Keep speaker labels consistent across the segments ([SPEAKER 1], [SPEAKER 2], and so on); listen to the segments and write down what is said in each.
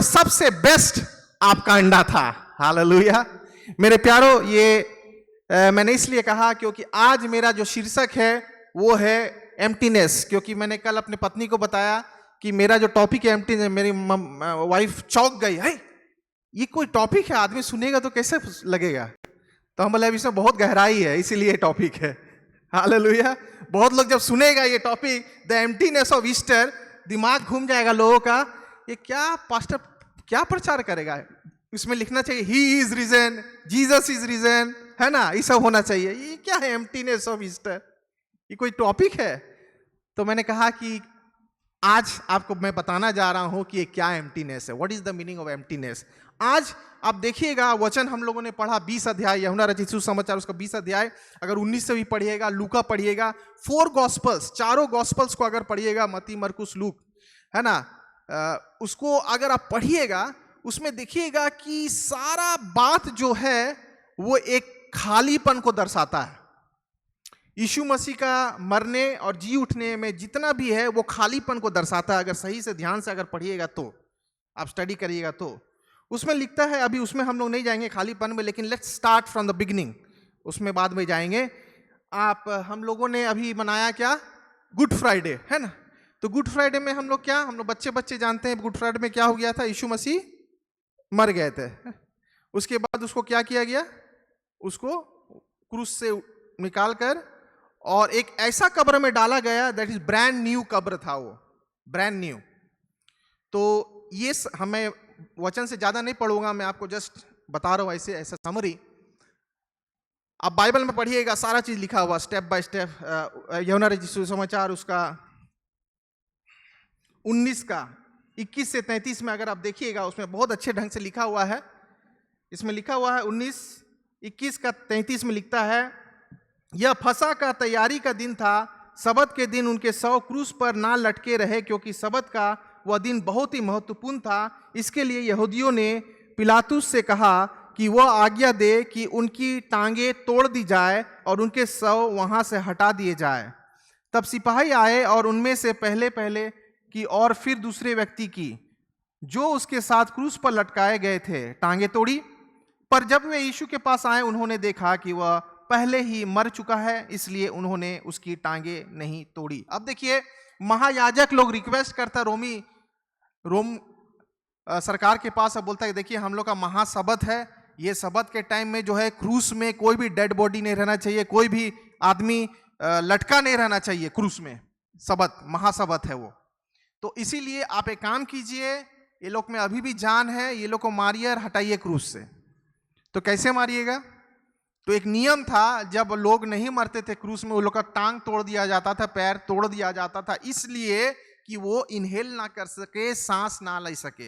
[SPEAKER 1] सबसे बेस्ट आपका अंडा था। हालेलुया। मेरे प्यारो, ये मैंने इसलिए कहा क्योंकि आज मेरा जो शीर्षक है वो है एम्प्टीनेस। क्योंकि मैंने कल अपनी पत्नी को बताया कि मेरा जो टॉपिक है एम्प्टीनेस, मेरी वाइफ चौंक गई, है ये कोई टॉपिक है, आदमी सुनेगा तो कैसे लगेगा। तो हम बोले अब इसमें बहुत गहराई है, इसीलिए टॉपिक है। हालेलुया। बहुत लोग जब सुनेगा ये topic the emptiness of Easter, दिमाग घूम जाएगा लोगों का, ये क्या पास्टर क्या प्रचार करेगा। इसमें लिखना चाहिए he is reason, Jesus is reason, है ना, ये सब होना चाहिए। ये क्या है एम्प्टीनेस ऑफ ईस्टर, ये कोई टॉपिक है। तो मैंने कहा कि आज आपको मैं बताना जा रहा हूं कि ये क्या एम्प्टीनेस है, what is the meaning of emptiness. आज आप देखिएगा वचन हम लोगों ने पढ़ा 20 अध्याय यूहन्ना रचित सुसमाचार, उसका 20 अध्याय, अगर 19 से भी पढ़िएगा, लूका पढ़िएगा, 4 गॉस्पल्स, चारों गॉस्पल्स को अगर पढ़िएगा, मत्ती मरकुस लूक, है ना, उसको अगर आप पढ़िएगा, उसमें देखिएगा कि सारा बात जो है वो एक खालीपन को दर्शाता है। यीशु मसीह का मरने और जी उठने में जितना भी है वो खालीपन को दर्शाता है। अगर सही से ध्यान से अगर पढ़िएगा, तो आप स्टडी करिएगा, तो उसमें लिखता है, अभी उसमें हम लोग नहीं जाएंगे खालीपन में, लेकिन let's start from the beginning, उसमें बाद में जाएंगे। आप हम लोगों ने अभी मनाया क्या, गुड फ्राइडे, है ना। तो गुड फ्राइडे में हम लोग क्या, हम लोग बच्चे जानते हैं गुड फ्राइडे में क्या हो गया था, यीशु मसीह मर गए थे। उसके बाद उसको क्या किया गया, उसको क्रूस से निकाल कर और एक ऐसा कब्र में डाला गया, दैट इज ब्रांड न्यू कब्र था वो, ब्रांड न्यू। तो ये हमें वचन से ज्यादा नहीं पढ़ूंगा, मैं आपको जस्ट बता रहा हूं ऐसे ऐसा समरी। आप बाइबल में पढ़िएगा, सारा चीज लिखा हुआ स्टेप बाय स्टेप। यूहन्ना रचित सुसमाचार उसका 19 का 21 से 33 में अगर आप देखिएगा, उसमें बहुत अच्छे ढंग से लिखा हुआ है। इसमें लिखा हुआ है 19, 21 का 33 में लिखता है, यह फसह का तैयारी का दिन था, सबत के दिन उनके 100 क्रूस पर ना लटके रहे, क्योंकि सबत का वह दिन बहुत ही महत्वपूर्ण था। इसके लिए यहूदियों ने पिलातुस से कहा कि वह आज्ञा दे कि उनकी टांगे तोड़ दी जाए और उनके शव वहां से हटा दिए जाए। तब सिपाही आए और उनमें से पहले की और फिर दूसरे व्यक्ति की, जो उसके साथ क्रूस पर लटकाए गए थे, टांगे तोड़ी। पर जब वे यीशु के पास आए, उन्होंने देखा कि वह पहले ही मर चुका है, इसलिए उन्होंने उसकी टांगे नहीं तोड़ी। अब देखिए, महायाजक लोग रिक्वेस्ट करता रोम सरकार के पास, अब बोलता है देखिए हम लोग का महासबत है, ये सबत के टाइम में जो है क्रूस में कोई भी डेड बॉडी नहीं रहना चाहिए, कोई भी आदमी लटका नहीं रहना चाहिए क्रूस में, सबत महासबत है वो। तो इसीलिए आप एक काम कीजिए, ये लोग में अभी भी जान है, ये लोग को मारिए और हटाइए क्रूस से। तो कैसे मारिएगा, तो एक नियम था, जब लोग नहीं मरते थे क्रूस में, वो लोग का टांग तोड़ दिया जाता था, पैर तोड़ दिया जाता था, इसलिए कि वो इनहेल ना कर सके, सांस ना ले सके।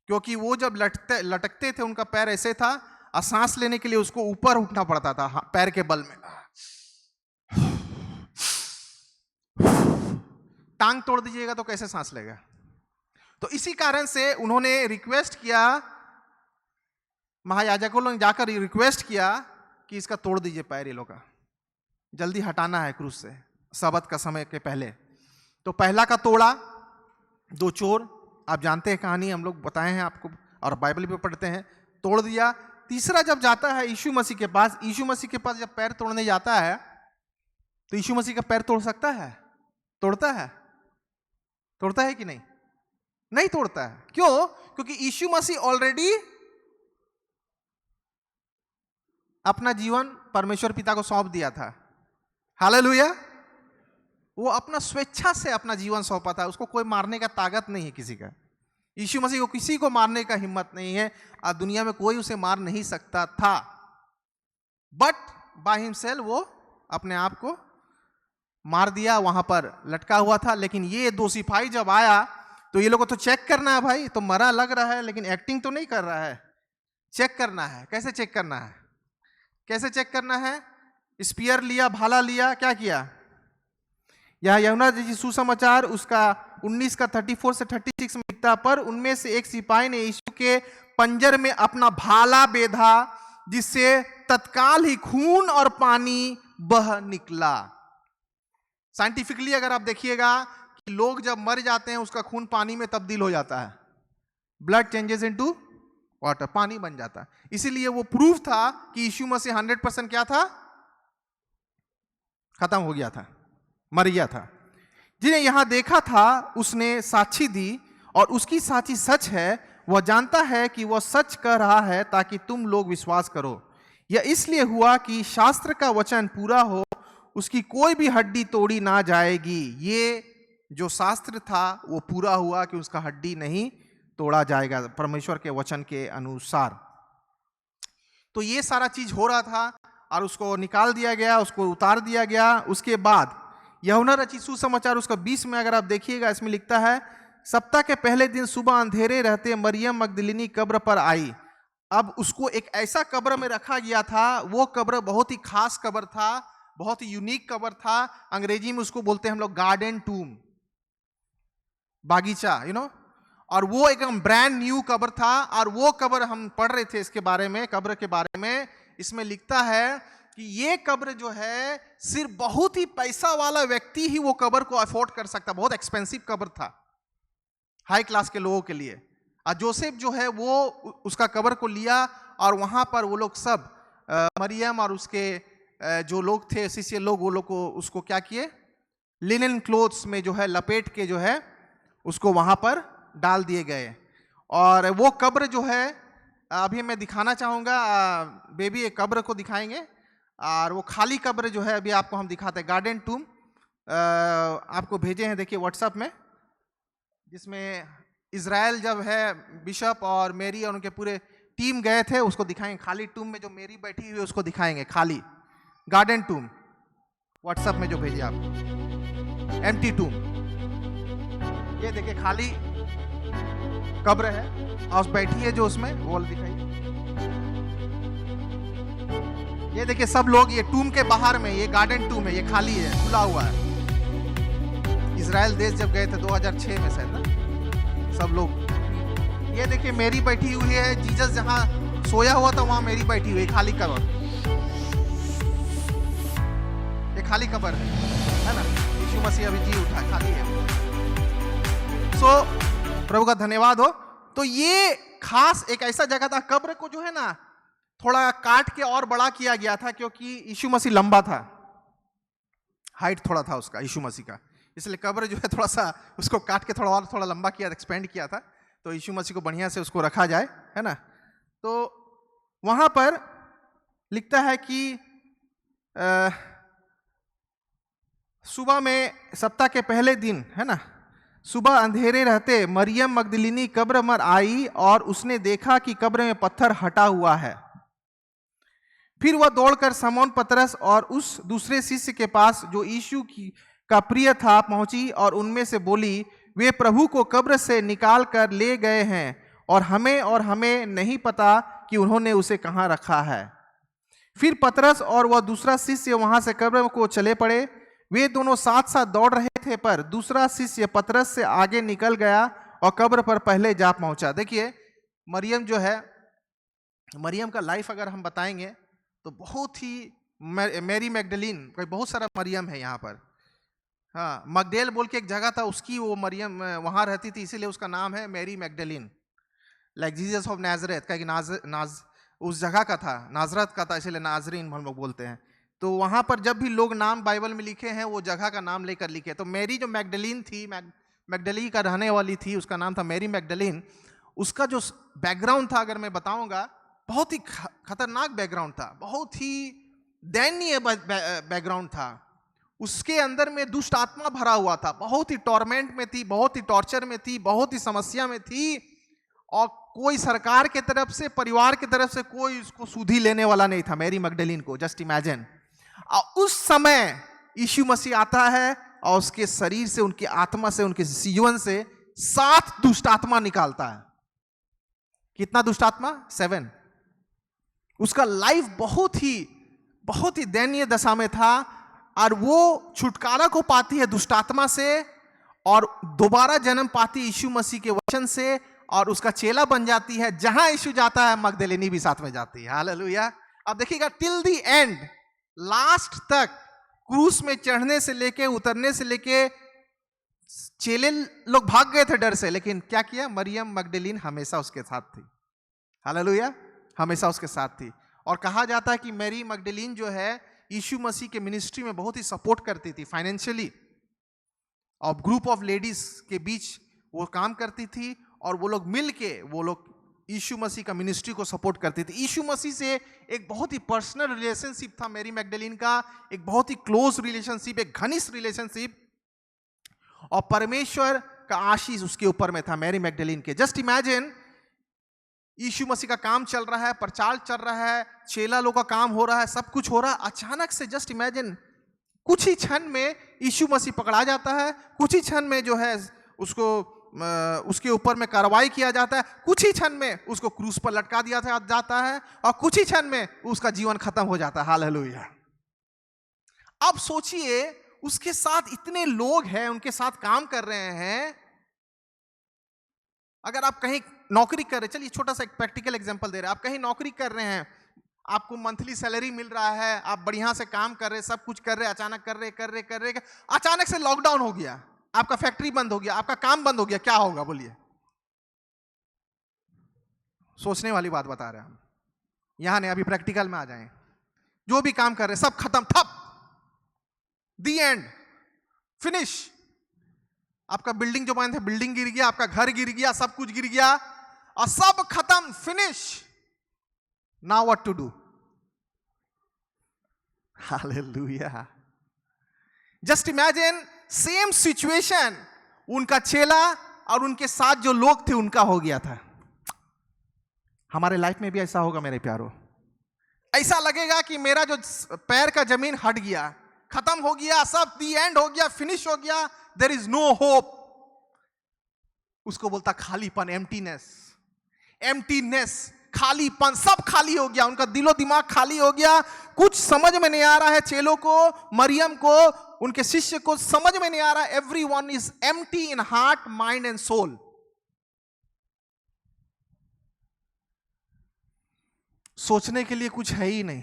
[SPEAKER 1] क्योंकि वो जब लटकते थे, उनका पैर ऐसे था, और सांस लेने के लिए उसको ऊपर उठना पड़ता था पैर के बल में। टांग तोड़ दीजिएगा तो कैसे सांस लेगा। तो इसी कारण से उन्होंने रिक्वेस्ट किया, महायाजकों ने जाकर रिक्वेस्ट किया कि इसका तोड़ दीजिए पैर, ये लोग का जल्दी हटाना है क्रूस से, सबत का समय के पहले। तो पहला का तोड़ा, 2 चोर, आप जानते हैं कहानी, हम लोग बताए हैं आपको और बाइबल भी पढ़ते हैं, तोड़ दिया। तीसरा जब जाता है यीशु मसीह के पास, यीशु मसीह के पास जब पैर तोड़ने जाता है, तो यीशु मसीह का पैर तोड़ सकता है, तोड़ता है, तोड़ता है कि नहीं, नहीं तोड़ता है। क्यों? क्योंकि यीशु मसीह ऑलरेडी अपना जीवन परमेश्वर पिता को सौंप दिया था। हालेलुया। वो अपना स्वेच्छा से अपना जीवन सौंपा था, उसको कोई मारने का ताकत नहीं है किसी का। यीशु मसीह को किसी को मारने का हिम्मत नहीं है, और दुनिया में कोई उसे मार नहीं सकता था। बट बाय हिमसेल्फ वो अपने आप को मार दिया, वहां पर लटका हुआ था। लेकिन ये 2 सिपाही जब आया, तो ये लोगों को तो चेक करना है, भाई तो मरा लग रहा है, लेकिन एक्टिंग तो नहीं कर रहा है, चेक करना है। कैसे चेक करना है, कैसे चेक करना है, स्पीयर लिया, भाला लिया, क्या किया। यह यूहन्ना रचित सुसमाचार उसका 19 का 34 से 36 में लिखता, पर उनमें से एक सिपाही ने यीशु के पंजर में अपना भाला बेधा, जिससे तत्काल ही खून और पानी बह निकला। साइंटिफिकली अगर आप देखिएगा कि लोग जब मर जाते हैं, उसका खून पानी में तब्दील हो जाता है, ब्लड चेंजेस इनटू वाटर, पानी बन जाता। इसीलिए वो प्रूफ था कि यीशु मसीह 100% क्या था, खत्म हो गया था, मर गया था। जिन्हें यहां देखा था उसने साक्षी दी, और उसकी साक्षी सच है। वह जानता है कि वह सच कह रहा है ताकि तुम लोग विश्वास करो। यह इसलिए हुआ कि शास्त्र का वचन पूरा हो, उसकी कोई भी हड्डी तोड़ी ना जाएगी। ये जो शास्त्र था वो पूरा हुआ कि उसका हड्डी नहीं तोड़ा जाएगा परमेश्वर के वचन के अनुसार। तो ये सारा चीज हो रहा था और उसको निकाल दिया गया, उसको उतार दिया गया। उसके बाद यूहन्ना रचित सुसमाचार उसका 20 में अगर आप देखिएगा, इसमें लिखता है, सप्ताह के पहले दिन सुबह अंधेरे रहते मरियम मगदलिनी कब्र पर आई। अब उसको एक ऐसा कब्र में रखा गया था, वो कब्र बहुत ही खास कब्र था, बहुत ही यूनिक कब्र था। अंग्रेजी में उसको बोलते हैं हम लोग गार्डन टूम, बागीचा, और वो एकदम ब्रांड न्यू कब्र था। और वो कब्र हम पढ़ रहे थे इसके बारे में, कब्र के बारे में। इसमें लिखता है कि ये कब्र जो है सिर्फ बहुत ही पैसा वाला व्यक्ति ही वो कब्र को अफोर्ड कर सकता, बहुत एक्सपेंसिव कब्र था हाई क्लास के लोगों के लिए। और जोसेफ जो है वो उसका कब्र को लिया और वहां पर वो लोग सब मरियम और उसके जो लोग थे शिष्य लोग, वो लोग को उसको क्या किए, लिनन क्लोथ्स में जो है लपेट के जो है उसको वहां पर डाल दिए गए। और वो कब्र जो है अभी मैं दिखाना चाहूँगा, बेबी एक कब्र को दिखाएंगे। और वो खाली कब्र जो है अभी आपको हम दिखाते हैं, गार्डन टूम आपको भेजे हैं, देखिए व्हाट्सएप में, जिसमें इजराइल जब है बिशप और मेरी और उनके पूरे टीम गए थे, उसको दिखाएंगे। खाली टूम में जो मेरी बैठी हुई है उसको दिखाएंगे, खाली गार्डन टूम व्हाट्सएप में जो भेजे आप, एम्प्टी टूम। ये देखिए खाली कब्र है और बैठी है जो उसमें, वो दिखाइए। ये देखिए सब लोग, ये टूम के बाहर में, ये गार्डन टूम है, ये खाली है, खुला हुआ है। इजराइल देश जब गए थे 2006 में शायद ना, सब लोग। ये देखिए मेरी बैठी हुई है, जीसस जहां सोया हुआ था वहां मेरी बैठी हुई, खाली कब्र, ये खाली कब्र है ना। यीशु मसीह अभी जी उठा, खाली है। सो प्रभु का धन्यवाद हो। तो ये खास एक ऐसा जगह था, कब्र को जो है ना थोड़ा काट के और बड़ा किया गया था, क्योंकि यीशु मसीह लंबा था, हाइट थोड़ा था उसका यीशु मसीह का, इसलिए कब्र जो है थोड़ा सा उसको काट के थोड़ा लंबा किया, एक्सपेंड किया था, तो यीशु मसीह को बढ़िया से उसको रखा जाए, है ना। तो वहां पर लिखता है कि सुबह में, सप्ताह के पहले दिन, है ना, सुबह अंधेरे रहते मरियम मगदलिनी कब्र पर आई और उसने देखा कि कब्र में पत्थर हटा हुआ है। फिर वह दौड़कर शमौन पतरस और उस दूसरे शिष्य के पास जो यीशु का प्रिय था पहुंची और उनमें से बोली, वे प्रभु को कब्र से निकाल कर ले गए हैं और हमें नहीं पता कि उन्होंने उसे कहाँ रखा है। फिर पतरस और वह दूसरा शिष्य वहां से कब्र को चले पड़े। वे दोनों साथ साथ दौड़ रहे थे, पर दूसरा शिष्य पतरस से आगे निकल गया और कब्र पर पहले जा पहुंचा। देखिए मरियम जो है, मरियम का लाइफ अगर हम बताएंगे तो बहुत ही, मैरी मैगडलीन, कोई बहुत सारा मरियम है यहाँ पर। हाँ, मगडेल बोल के एक जगह था, उसकी वो मरियम वहाँ रहती थी, इसीलिए उसका नाम है Mary Magdalene. Like Jesus of Nazareth का उस जगह का था, नाजरत का था, इसीलिए नाजरीन हम लोग बोलते हैं। तो वहाँ पर जब भी लोग नाम बाइबल में लिखे हैं वो जगह का नाम लेकर लिखे। तो मैरी जो मैगडलीन थी, मैगडली का रहने वाली थी, उसका नाम था मैरी मैगडलीन। उसका जो बैकग्राउंड था अगर मैं बताऊंगा, बहुत ही खतरनाक बैकग्राउंड था, बहुत ही दयनीय बैकग्राउंड था। उसके अंदर में दुष्ट आत्मा भरा हुआ था, बहुत ही टॉर्मेंट में थी, बहुत ही टॉर्चर में थी, बहुत ही समस्या में थी, और कोई सरकार के तरफ से, परिवार की तरफ से कोई उसको सुधि लेने वाला नहीं था मैरी मैगडलीन को। Just imagine. और उस समय यीशु मसीह आता है और उसके शरीर से, उनकी आत्मा से, उनके जीवन से 7 दुष्ट आत्मा निकालता है। कितना दुष्ट आत्मा? 7। उसका लाइफ बहुत ही दयनीय दशा में था, और वो छुटकारा को पाती है दुष्ट आत्मा से और दोबारा जन्म पाती यीशु मसीह के वचन से, और उसका चेला बन जाती है। जहां यीशु जाता है मगदलिनी भी साथ में जाती है। हालेलुया। अब देखिएगा टिल द एंड, लास्ट तक, क्रूस में चढ़ने से लेके, उतरने से लेके, चेले लोग भाग गए थे डर से, लेकिन क्या किया, मरियम मगदलीन हमेशा उसके साथ थी। हालेलुया, हमेशा उसके साथ थी। और कहा जाता है कि मैरी मगदलीन जो है यीशु मसीह के मिनिस्ट्री में बहुत ही सपोर्ट करती थी फाइनेंशियली, और ग्रुप ऑफ लेडीज के बीच वो काम करती थी, और वो लोग मिल के वो लोग यीशु मसीह का मिनिस्ट्री को सपोर्ट करती थी। यीशु मसीह से एक बहुत ही पर्सनल रिलेशनशिप था मैरी मैगडलीन का, एक बहुत ही क्लोज रिलेशनशिप, एक घनिष्ठ रिलेशनशिप, और परमेश्वर का आशीष उसके ऊपर में था मैरी मैगडलीन के। जस्ट इमेजिन, यीशु मसीह का काम चल रहा है, प्रचार चल रहा है, चेला लोग का काम हो रहा है, सब कुछ हो रहा है, अचानक से जस्ट इमेजिन कुछ ही क्षण में यीशु मसीह पकड़ा जाता है, कुछ ही क्षण में जो है उसको उसके ऊपर में कार्रवाई किया जाता है, कुछ ही क्षण में उसको क्रूस पर लटका दिया जाता है, और कुछ ही क्षण में उसका जीवन खत्म हो जाता है। हालेलुया। अब सोचिए, उसके साथ इतने लोग हैं, उनके साथ काम कर रहे हैं। अगर आप कहीं नौकरी कर रहे, चलिए छोटा सा एक प्रैक्टिकल एग्जांपल दे रहे हैं, आप कहीं नौकरी कर रहे हैं, आपको मंथली सैलरी मिल रहा है, आप बढ़िया से काम कर रहे, सब कुछ कर रहे, अचानक कर रहे अचानक से लॉकडाउन हो गया, आपका फैक्ट्री बंद हो गया, आपका काम बंद हो गया, क्या होगा बोलिए? सोचने वाली बात बता रहे हैं हम, यहां नहीं, अभी प्रैक्टिकल में आ जाएं। जो भी काम कर रहे सब खत्म, ठप, दी एंड, फिनिश। आपका बिल्डिंग जो बने थे, बिल्डिंग गिर गया, आपका घर गिर गया, सब कुछ गिर गया, और सब खत्म, finish. Now what to do? Hallelujah. Just imagine, same situation उनका चेला और उनके साथ जो लोग थे उनका हो गया था। हमारे लाइफ में भी ऐसा होगा मेरे प्यारो। ऐसा लगेगा कि मेरा जो पैर का जमीन हट गया, खत्म हो गया, सब दी एंड हो गया, फिनिश हो गया, देयर इज नो होप। उसको बोलता खालीपन, एम्प्टीनेस, एम्प्टीनेस, खालीपन, सब खाली हो गया, उनका दिलो दिमाग खाली हो गया, कुछ समझ में नहीं आ रहा है। चेलों को, मरियम को, उनके शिष्य को समझ में नहीं आ रहा। Everyone is empty in heart, mind and soul. सोचने के लिए कुछ है ही नहीं,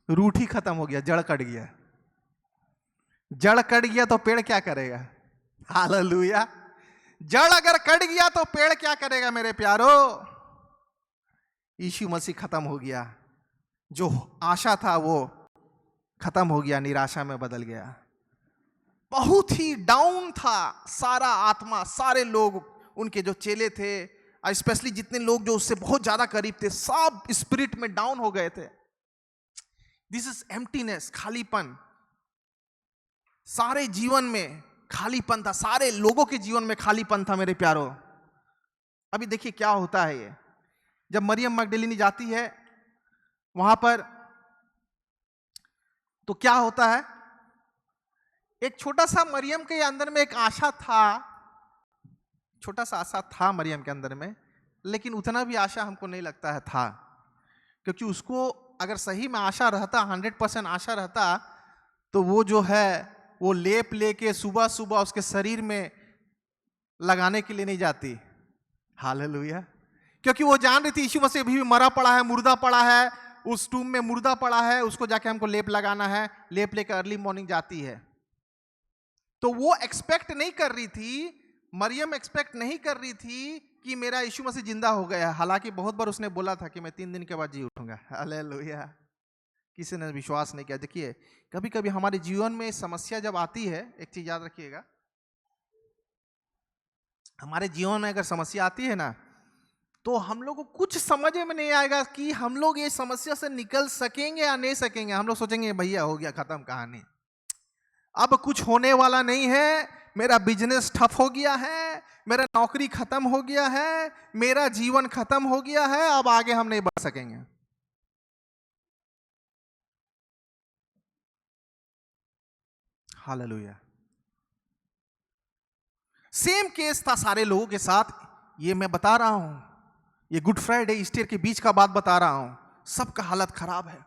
[SPEAKER 1] रूट ही खत्म हो गया, जड़ कट गया। जड़ कट गया तो पेड़ क्या करेगा? हालेलुया। जड़ अगर कट गया तो पेड़ क्या करेगा मेरे प्यारो? यीशु मसीह खत्म हो गया, जो आशा था वो खत्म हो गया, निराशा में बदल गया। बहुत ही डाउन था सारा आत्मा, सारे लोग, उनके जो चेले थे, स्पेशली जितने लोग जो उससे बहुत ज्यादा करीब थे, सब स्पिरिट में डाउन हो गए थे। दिस इज एम्प्टीनेस, खालीपन। सारे जीवन में खालीपन था, सारे लोगों के जीवन में खालीपन था मेरे प्यारो। अभी देखिए क्या होता है ये, जब मरियम मगदलीनी जाती है वहां पर, तो क्या होता है, एक छोटा सा मरियम के अंदर में एक आशा था, छोटा सा आशा था मरियम के अंदर में, लेकिन उतना भी आशा हमको नहीं लगता है था, क्योंकि उसको अगर सही में आशा रहता, 100% आशा रहता, तो वो जो है वो लेप लेके सुबह सुबह उसके शरीर में लगाने के लिए नहीं जाती। हालेलुया। क्योंकि वो जान रही थी यीशु मसीह अभी भी मरा पड़ा है, मुर्दा पड़ा है, उस टूम में मुर्दा पड़ा है, उसको जाके हमको लेप लगाना है। लेप लेकर अर्ली मॉर्निंग जाती है। तो वो एक्सपेक्ट नहीं कर रही थी, मरियम एक्सपेक्ट नहीं कर रही थी कि मेरा यीशु मसीह जिंदा हो गया। हालांकि बहुत बार उसने बोला था कि मैं 3 दिन के बाद जी उठूंगा। हालेलुया। किसी ने विश्वास नहीं किया। देखिए, कभी कभी हमारे जीवन में समस्या जब आती है, एक चीज याद रखिएगा, हमारे जीवन में अगर समस्या आती है ना, तो हम लोग को कुछ समझ में नहीं आएगा कि हम लोग ये समस्या से निकल सकेंगे या नहीं सकेंगे। हम लोग सोचेंगे भैया हो गया, खत्म कहानी, अब कुछ होने वाला नहीं है, मेरा बिजनेस ठप हो गया है, मेरा नौकरी खत्म हो गया है, मेरा जीवन खत्म हो गया है, अब आगे हम नहीं बढ़ सकेंगे। हालेलुया। सेम केस था सारे लोगों के साथ। ये मैं बता रहा हूं, ये गुड फ्राइडे ईस्टर के बीच का बात बता रहा हूं। सबका हालत खराब है,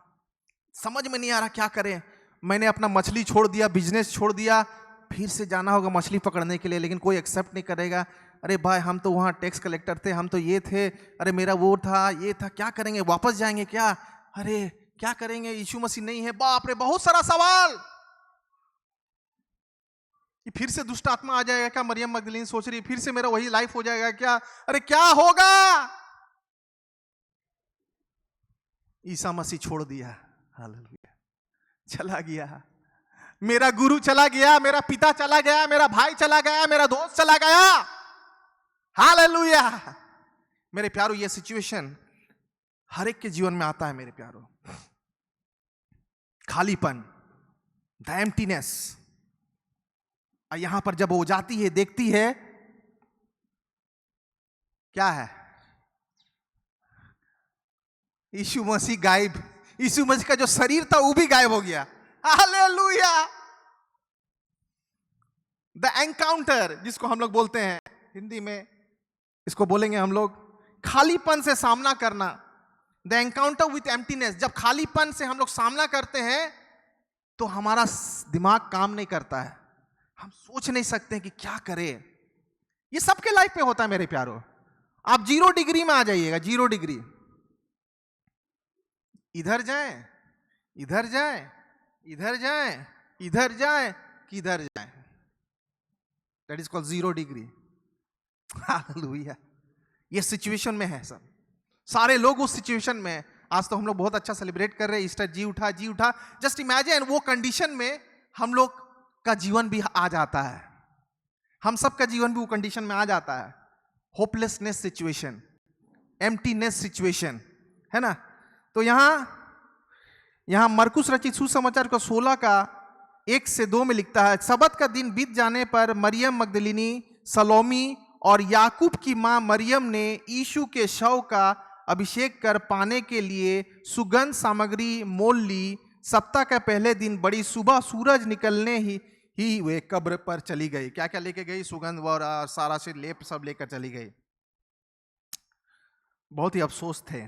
[SPEAKER 1] समझ में नहीं आ रहा क्या करें। मैंने अपना मछली छोड़ दिया, बिजनेस छोड़ दिया, फिर से जाना होगा मछली पकड़ने के लिए, लेकिन कोई एक्सेप्ट नहीं करेगा। अरे भाई हम तो वहाँ टैक्स कलेक्टर थे, हम तो ये थे, अरे मेरा वो था, ये था, क्या करेंगे, वापस जाएंगे क्या, अरे क्या करेंगे, यीशु मसीह नहीं है, बाप रे, बहुत सारा सवाल। कि फिर से दुष्ट आत्मा आ जाएगा क्या? मरियम मगदलीनी सोच रही है फिर से मेरा वही लाइफ हो जाएगा क्या? अरे क्या होगा? ईसा मसीह छोड़ दिया, हालेलुया, चला गया। मेरा गुरु चला गया, मेरा पिता चला गया, मेरा भाई चला गया, मेरा दोस्त चला गया, हालेलुया। मेरे प्यारो, ये सिचुएशन हर एक के जीवन में आता है मेरे प्यारो। खालीपन, द एम्प्टीनेस। यहां पर जब वो जाती है, देखती है, क्या है? यीशु मसीह गायब। यीशु मसीह का जो शरीर था वो भी गायब हो गया, हालेलुया। द एनकाउंटर, जिसको हम लोग बोलते हैं हिंदी में, इसको बोलेंगे हम लोग खालीपन से सामना करना। The encounter with emptiness. जब खालीपन से हम लोग सामना करते हैं तो हमारा दिमाग काम नहीं करता है, हम सोच नहीं सकते कि क्या करें। ये सबके लाइफ में होता है मेरे प्यारो। आप 0 डिग्री में आ जाइएगा, 0 डिग्री। इधर जाएं, इधर जाएं, इधर जाएं, इधर जाएं, किधर जाएं। That is called 0 degree, hallelujah. ये सिचुएशन में है सब, सारे लोग उस सिचुएशन में हैं। आज तो हम लोग बहुत अच्छा सेलिब्रेट कर रहे हैं, ईस्टर, जी उठा, जी उठा। जस्ट इमेजिन वो कंडीशन में हम लोग का जीवन भी आ जाता है, हम सब का जीवन भी वो कंडीशन में आ जाता है। होपलेसनेस सिचुएशन, एम्प्टीनेस सिचुएशन, है ना। तो यहां मरकुस रचित सुसमाचार को 16 का 1 से 2 में लिखता है, सबत का दिन बीत जाने पर मरियम मगदलीनी, सलोमी और याकूब की मां मरियम ने यीशु के शव का अभिषेक कर पाने के लिए सुगंध सामग्री मोल ली। सप्ताह का पहले दिन बड़ी सुबह सूरज निकलने ही वे कब्र पर चली गई। क्या क्या लेके गई? सुगंध और सारा से लेप सब लेकर चली गई। बहुत ही अफसोस थे।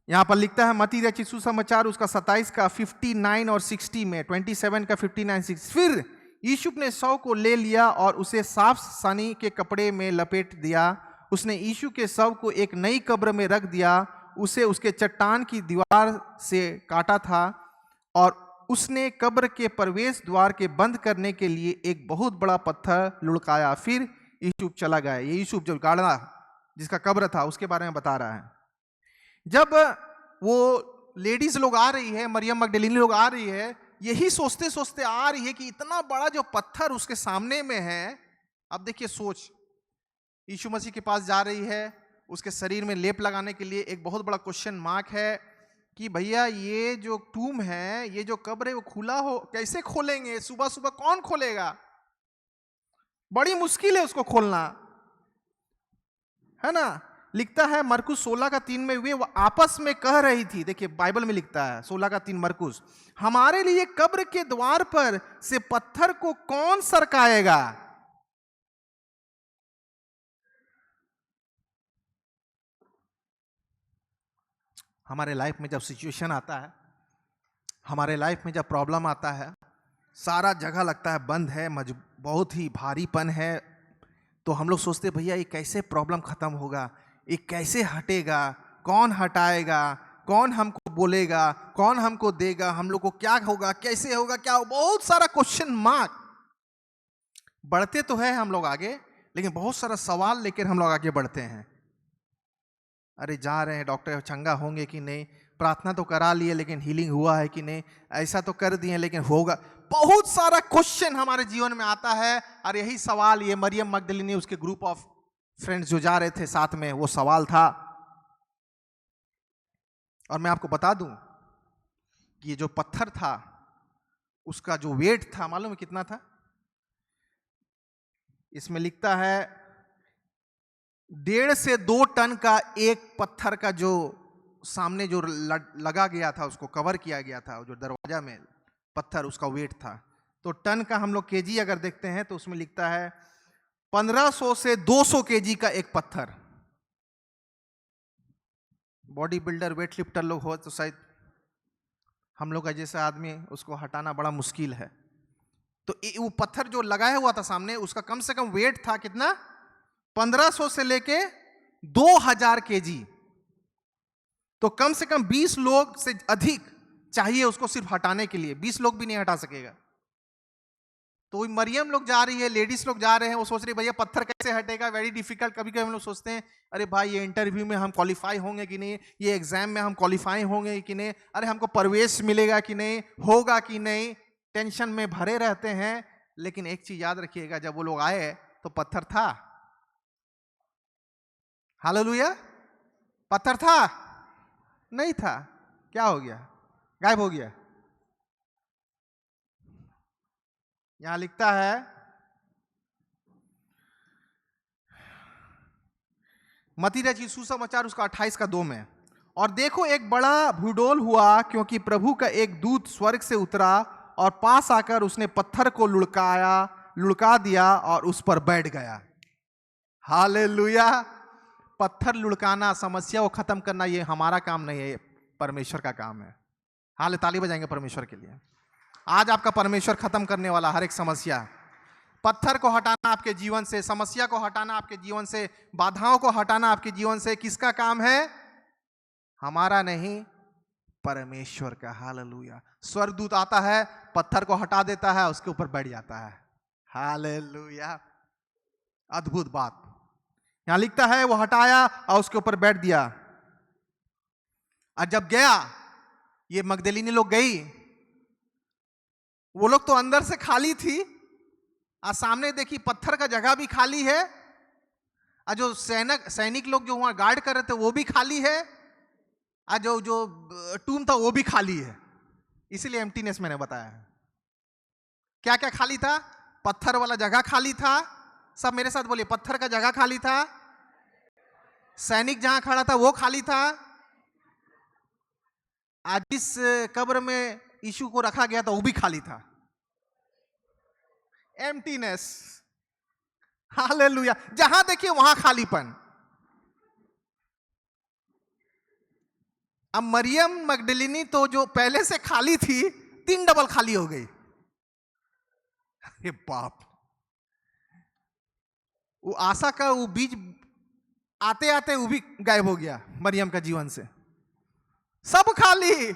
[SPEAKER 1] यहां पर लिखता है मत्ती रचित सुसमाचार उसका 27 का 59 और 60 में, 27 का 59, 60। फिर यीशु ने शव को ले लिया और उसे साफ सनी के कपड़े में लपेट दिया। उसने यीशु के शव को एक नई कब्र में रख दिया, उसे उसके चट्टान की दीवार से काटा था और उसने कब्र के प्रवेश द्वार के बंद करने के लिए एक बहुत बड़ा पत्थर लुढ़काया। फिर यीशु चला गया। ये यीशु जो गाड़ा जिसका कब्र था उसके बारे में बता रहा है। जब वो लेडीज लोग आ रही है, मरियम मगदलीनी लोग आ रही है, यही सोचते सोचते आ रही है कि इतना बड़ा जो पत्थर उसके सामने में है। अब देखिए सोच, यीशु मसीह के पास जा रही है, उसके शरीर में लेप लगाने के लिए एक बहुत बड़ा क्वेश्चन मार्क है कि भैया ये जो टूम है, ये जो कब्र है वो खुला हो, कैसे खोलेंगे? सुबह सुबह कौन खोलेगा? बड़ी मुश्किल है उसको खोलना, है ना। लिखता है मरकुस 16 का 3 में, वे आपस में कह रही थी। देखिए बाइबल में लिखता है 16 का 3 मरकुस, हमारे लिए कब्र के द्वार पर से पत्थर को कौन सरकाएगा? हमारे लाइफ में जब सिचुएशन आता है, हमारे लाइफ में जब प्रॉब्लम आता है, सारा जगह लगता है बंद है, बहुत ही भारीपन है, तो हम लोग सोचते भैया ये कैसे प्रॉब्लम खत्म होगा, ये कैसे हटेगा, कौन हटाएगा, कौन हमको बोलेगा, कौन हमको देगा, हम लोग को क्या होगा, कैसे होगा, क्या होगा? बहुत सारा क्वेश्चन मार्क। बढ़ते तो है हम लोग आगे, लेकिन बहुत सारा सवाल लेकर हम लोग आगे बढ़ते हैं। अरे जा रहे हैं, डॉक्टर चंगा होंगे कि नहीं, प्रार्थना तो करा लिए लेकिन हीलिंग हुआ है कि नहीं, ऐसा तो कर दिए लेकिन होगा। बहुत सारा क्वेश्चन हमारे जीवन में आता है और यही सवाल ये मरियम मगदलीनी उसके ग्रुप ऑफ फ्रेंड्स जो जा रहे थे साथ में, वो सवाल था। और मैं आपको बता दूं कि ये जो पत्थर था उसका जो वेट था मालूम है कितना था? इसमें लिखता है 1.5 से 2 टन का एक पत्थर का जो सामने जो लगा गया था, उसको कवर किया गया था, जो दरवाजा में पत्थर, उसका वेट था। तो टन का हम लोग केजी अगर देखते हैं तो उसमें लिखता है 1500 से 200 केजी का एक पत्थर। बॉडी बिल्डर, वेट लिफ्टर लोग हो तो शायद हम लोग का जैसा आदमी उसको हटाना बड़ा मुश्किल है। तो वो पत्थर जो लगाया हुआ था सामने, उसका कम से कम वेट था कितना? 1500 से लेके 2000 केजी। तो कम से कम 20 लोग से अधिक चाहिए उसको सिर्फ हटाने के लिए, 20 लोग भी नहीं हटा सकेगा। तो मरियम लोग जा रही है, लेडीज लोग जा रहे हैं, वो सोच रही भैया पत्थर कैसे हटेगा, वेरी डिफिकल्ट। कभी कभी हम लोग सोचते हैं अरे भाई ये इंटरव्यू में हम क्वालिफाई होंगे कि नहीं, ये एग्जाम में हम क्वालिफाई होंगे कि नहीं, अरे हमको प्रवेश मिलेगा कि नहीं, होगा कि नहीं, टेंशन में भरे रहते हैं। लेकिन एक चीज याद रखिएगा, जब वो लोग आए तो पत्थर था। हालेलुया। पत्थर था? नहीं था। क्या हो गया? गायब हो गया। यहां लिखता है मत्ती रचित सुसमाचार उसका 28 का 2 में, और देखो एक बड़ा भूडोल हुआ, क्योंकि प्रभु का एक दूत स्वर्ग से उतरा और पास आकर उसने पत्थर को लुढ़का दिया और उस पर बैठ गया। हालेलुया। पत्थर लुढ़काना, समस्या को खत्म करना, ये हमारा काम नहीं है, परमेश्वर का काम है। हाले ताली बजाएंगे परमेश्वर के लिए। आज आपका परमेश्वर खत्म करने वाला हर एक समस्या, पत्थर को हटाना आपके जीवन से, समस्या को हटाना आपके जीवन से, बाधाओं को हटाना आपके जीवन से, किसका काम है? हमारा नहीं, परमेश्वर का। हालेलुया। स्वर्गदूत आता है, पत्थर को हटा देता है, उसके ऊपर बैठ जाता है। हालेलुया। अद्भुत बात। यहां लिखता है वो हटाया और उसके ऊपर बैठ दिया। और जब गया, ये मगदलीनी लोग गई, वो लोग तो अंदर से खाली थी, और सामने देखी पत्थर का जगह भी खाली है, और जो सैनिक लोग जो वहां गार्ड कर रहे थे वो भी खाली है, और जो टूम था वो भी खाली है। इसीलिए एम्प्टीनेस मैंने बताया है। क्या क्या खाली था? पत्थर वाला जगह खाली था। सब मेरे साथ बोलिए, पत्थर का जगह खाली था, सैनिक जहां खड़ा था वो खाली था, आज जिस कब्र में यीशु को रखा गया था वो भी खाली था। एम्प्टीनेस। हालेलुया। जहां देखिए वहां खालीपन। अब मरियम मगदलिनी तो जो पहले से खाली थी, 3 डबल खाली हो गई। अरे बाप। वो आशा का वो बीज आते आते वो भी गायब हो गया मरियम का जीवन से। सब खाली।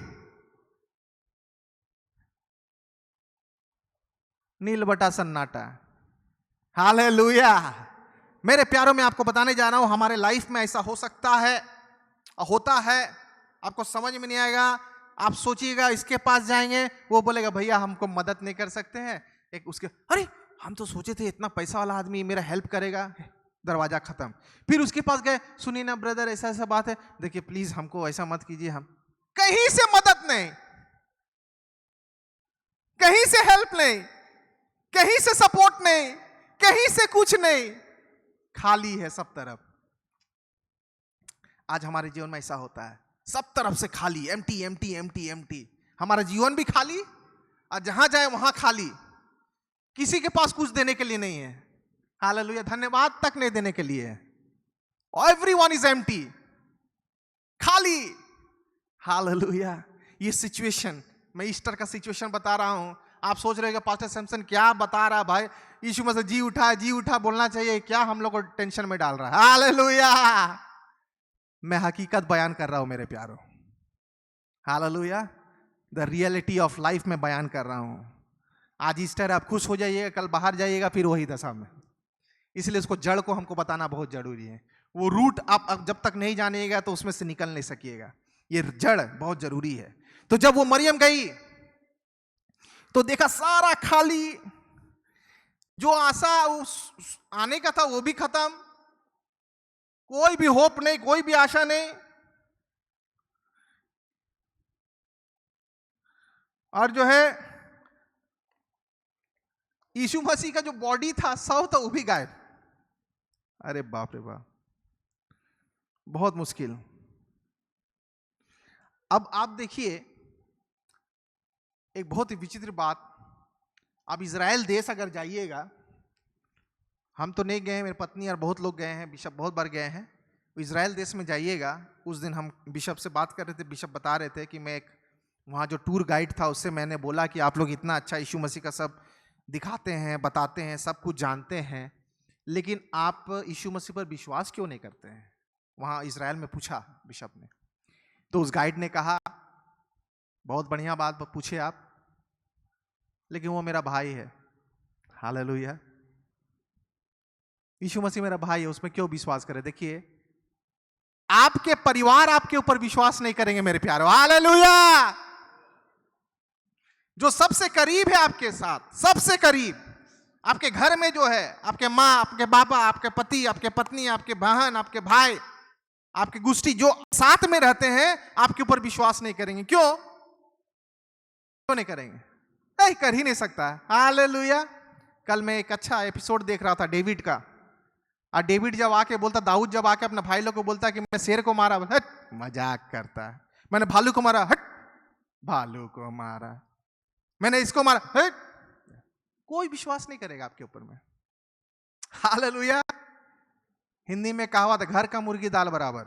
[SPEAKER 1] नील बटा सन्नाटा। हालेलुया। मेरे प्यारों में आपको बताने जा रहा हूं, हमारे लाइफ में ऐसा हो सकता है, होता है, आपको समझ में नहीं आएगा। आप सोचिएगा इसके पास जाएंगे, वो बोलेगा भैया हमको मदद नहीं कर सकते हैं। एक उसके, अरे हम तो सोचे थे इतना पैसा वाला आदमी मेरा हेल्प करेगा, दरवाजा खत्म। फिर उसके पास गए, सुनिए ना ब्रदर ऐसा ऐसा बात है, देखिए प्लीज हमको ऐसा मत कीजिए, हम कहीं से मदद नहीं, कहीं से हेल्प नहीं, कहीं से सपोर्ट नहीं, कहीं से कुछ नहीं, खाली है सब तरफ। आज हमारे जीवन में ऐसा होता है, सब तरफ से खाली, एम्प्टी एम्प्टी एम्प्टी एम्प्टी। हमारा जीवन भी खाली, और जहां जाए वहां खाली, किसी के पास कुछ देने के लिए नहीं है। हालेलुया। धन्यवाद तक नहीं देने के लिए। एवरीवन इज एम्प्टी, खाली। हालेलुया। ये सिचुएशन, मैं ईस्टर का सिचुएशन बता रहा हूं। आप सोच रहे हो पास्टर सैमसन क्या बता रहा है भाई, यीशु मसीह जी उठा बोलना चाहिए, क्या हम लोग को टेंशन में डाल रहा है। हालेलुया। मैं हकीकत बयान कर रहा हूं मेरे प्यारों। Hallelujah. The reality of life में बयान कर रहा हूं। आज ईस्टर, आप खुश हो जाइएगा, कल बाहर जाइएगा फिर वही दशा में। इसलिए उसको जड़ को हमको बताना बहुत जरूरी है। वो रूट आप जब तक नहीं जानिएगा तो उसमें से निकल नहीं सकिएगा। ये जड़ बहुत जरूरी है। तो जब वो मरियम गई तो देखा सारा खाली, जो आशा उस आने का था वो भी खत्म, कोई भी होप नहीं, कोई भी आशा नहीं। और जो है यीशु मसीह का जो बॉडी था, शव था, वो भी गायब। अरे बाप रे बाप, बहुत मुश्किल। अब आप देखिए एक बहुत ही विचित्र बात। आप इजराइल देश अगर जाइएगा, हम तो नहीं गए, मेरी पत्नी और बहुत लोग गए हैं, बिशप बहुत बार गए हैं। इजराइल देश में जाइएगा, उस दिन हम बिशप से बात कर रहे थे, बिशप बता रहे थे कि मैं एक वहाँ जो टूर गाइड था उससे मैंने बोला कि आप लोग इतना अच्छा यीशु मसीह का सब दिखाते हैं, बताते हैं, सब कुछ जानते हैं, लेकिन आप यीशु मसीह पर विश्वास क्यों नहीं करते हैं? वहाँ इजराइल में पूछा बिशप ने। तो उस गाइड ने कहा बहुत बढ़िया बात पूछे आप, लेकिन वो मेरा भाई है। हालेलुया। यीशु मसीह मेरा भाई है, उसमें क्यों विश्वास करें? देखिए, आपके परिवार आपके ऊपर विश्वास नहीं करेंगे मेरे प्यारों। हालेलुया। जो सबसे करीब है आपके साथ, सबसे करीब आपके घर में जो है, आपके माँ, आपके बाबा, आपके पति, आपके पत्नी, आपके बहन, आपके भाई, आपके गुष्टी, जो साथ में रहते हैं, आपके ऊपर विश्वास नहीं करेंगे। क्यों नहीं करेंगे? नहीं, कर ही नहीं सकता। हालेलुया। कल मैं एक अच्छा एपिसोड देख रहा था डेविड का, और डेविड जब आके बोलता, दाऊद जब आके अपने भाई लोग को बोलता कि मैं शेर को मारा, हट, मजाक करता है। मैंने भालू को मारा, हट, भालू को मारा। मैंने इसको मारा, हट। कोई विश्वास नहीं करेगा आपके ऊपर में। हालेलुया। हिंदी में कहावत है, घर का मुर्गी दाल बराबर।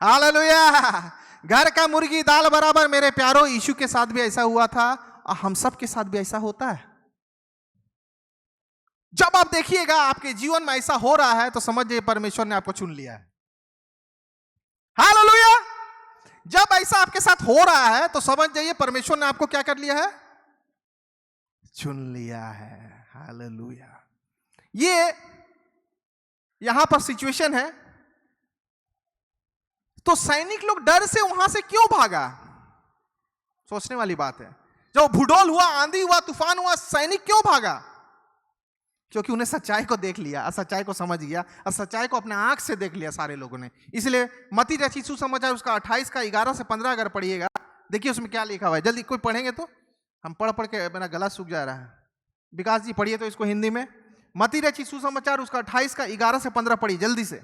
[SPEAKER 1] हालेलुया। घर का मुर्गी दाल बराबर। मेरे प्यारों, यीशु के साथ भी ऐसा हुआ था, और हम सब के साथ भी ऐसा होता है। जब आप देखिएगा आपके जीवन में ऐसा हो रहा है, तो समझिए परमेश्वर ने आपको चुन लिया है। हालेलुया। जब ऐसा आपके साथ हो रहा है, तो समझ जाइए परमेश्वर ने आपको क्या कर लिया है? चुन लिया है। हालेलुया। ये यहां पर सिचुएशन है। तो सैनिक लोग डर से वहां से क्यों भागा? सोचने वाली बात है। जब भूडोल हुआ, आंधी हुआ, तूफान हुआ, सैनिक क्यों भागा? क्योंकि उन्हें सच्चाई को देख लिया, और सच्चाई को समझ गया, और सच्चाई को अपने आंख से देख लिया सारे लोगों ने। इसलिए मत्ती रचित सुसमाचार उसका 28 का 11 से 15 अगर पढ़िएगा, देखिए उसमें क्या लिखा हुआ है। जल्दी कोई पढ़ेंगे तो? हम पढ़ के मेरा गला सूख जा रहा है। विकास जी पढ़िए तो इसको हिंदी में। मत्ती रचित सुसमाचार उसका 28 का 11 से 15 पढ़िए जल्दी से।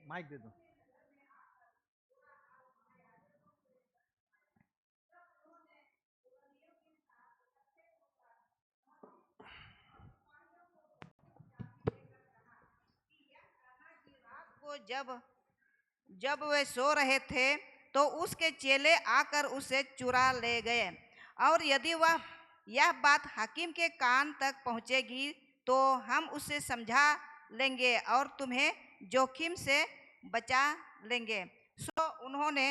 [SPEAKER 1] माइक दे दो।
[SPEAKER 2] को जब वे सो रहे थे, तो उसके चेले आकर उसे चुरा ले गए। और यदि वह यह बात हाकिम के कान तक पहुंचेगी, तो हम उसे समझा लेंगे और तुम्हें जोखिम से बचा लेंगे। सो उन्होंने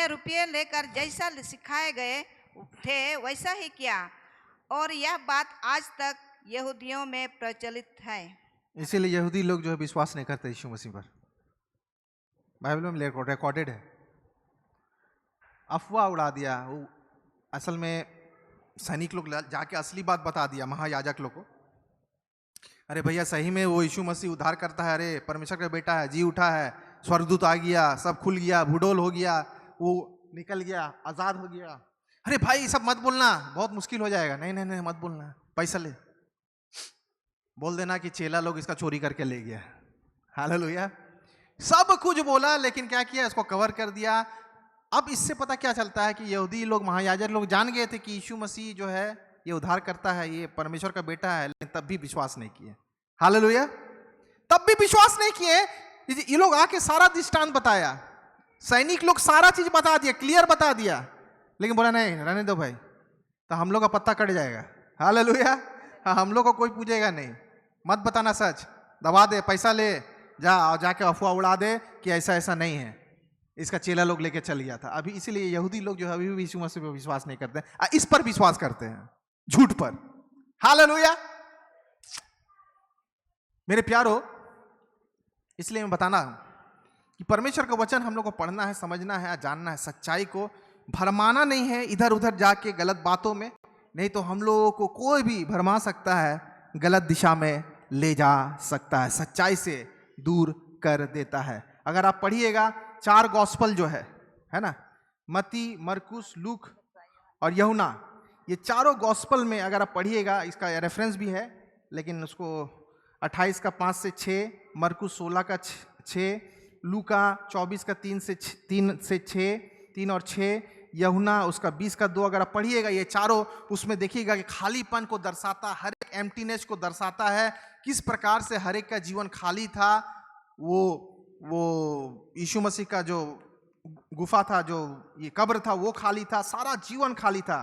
[SPEAKER 2] रुपये लेकर जैसा सिखाए गए थे वैसा ही किया। और यह बात आज तक यहूदियों में प्रचलित है।
[SPEAKER 1] इसीलिए यहूदी लोग जो है विश्वास नहीं करते यीशु मसीह पर। बाइबल में रिकॉर्डेड है। अफवाह उड़ा दिया। वो असल में सैनिक लोग जाके असली बात बता दिया महायाजक लोग को। अरे भैया, सही में वो यीशु मसीह उद्धार करता है। अरे परमेश्वर का बेटा है, जी उठा है, स्वर्गदूत आ गया, सब खुल गया, भूडोल हो गया, वो निकल गया, आजाद हो गया। अरे भाई सब मत बोलना, बहुत मुश्किल हो जाएगा। नहीं नहीं नहीं, मत बोलना, पैसा ले, बोल देना कि चेला लोग इसका चोरी करके ले गया। हालेलुया। सब कुछ बोला, लेकिन क्या किया? इसको कवर कर दिया। अब इससे पता क्या चलता है कि यहूदी लोग, महायाजक लोग जान गए थे कि यीशु मसीह जो है ये उद्धार करता है, ये परमेश्वर का बेटा है, लेकिन तब भी विश्वास नहीं किए। हालेलुया। तब भी विश्वास नहीं किए। ये लोग आके सारा दृष्टांत बताया, सैनिक लोग सारा चीज बता दिया, क्लियर बता दिया, लेकिन बोला नहीं, रहने दो भाई, तो हम लोग का पत्ता कट जाएगा। हालेलुया। हम लोग को कोई पूछेगा नहीं, मत बताना सच, दबा दे, पैसा ले, जाके अफवाह उड़ा दे कि ऐसा ऐसा नहीं है। इसका चेला लोग लेके चल गया था। अभी इसीलिए यहूदी लोग जो है अभी भी यीशु मसीह पर विश्वास नहीं करते, इस पर विश्वास करते हैं, झूठ पर। हालेलुया। मेरे प्यारो, इसलिए मैं बताना कि परमेश्वर का वचन हम लोग को पढ़ना है, समझना है, जानना है, सच्चाई को भरमाना नहीं है इधर उधर जाके गलत बातों में। नहीं तो हम लोगों को कोई भी भरमा सकता है, गलत दिशा में ले जा सकता है, सच्चाई से दूर कर देता है। अगर आप पढ़िएगा 4 गॉस्पल जो है ना, मत्ती, मरकुस, लूक और यूहन्ना, ये चारों गॉस्पल में अगर आप पढ़िएगा, इसका रेफरेंस भी है, लेकिन उसको 28 का 5 से 6, मरकुस 16 का 6, लूका 24 का 3 से 6, 3 और 6, यूहन्ना उसका 20 का 2 अगर आप पढ़िएगा, ये चारों उसमें देखिएगा कि खालीपन को दर्शाता, हर एक एम्प्टीनेस को दर्शाता है, किस प्रकार से हर एक का जीवन खाली था। वो वो यीशु मसीह का जो गुफा था, जो ये कब्र था, वो खाली था, सारा जीवन खाली था।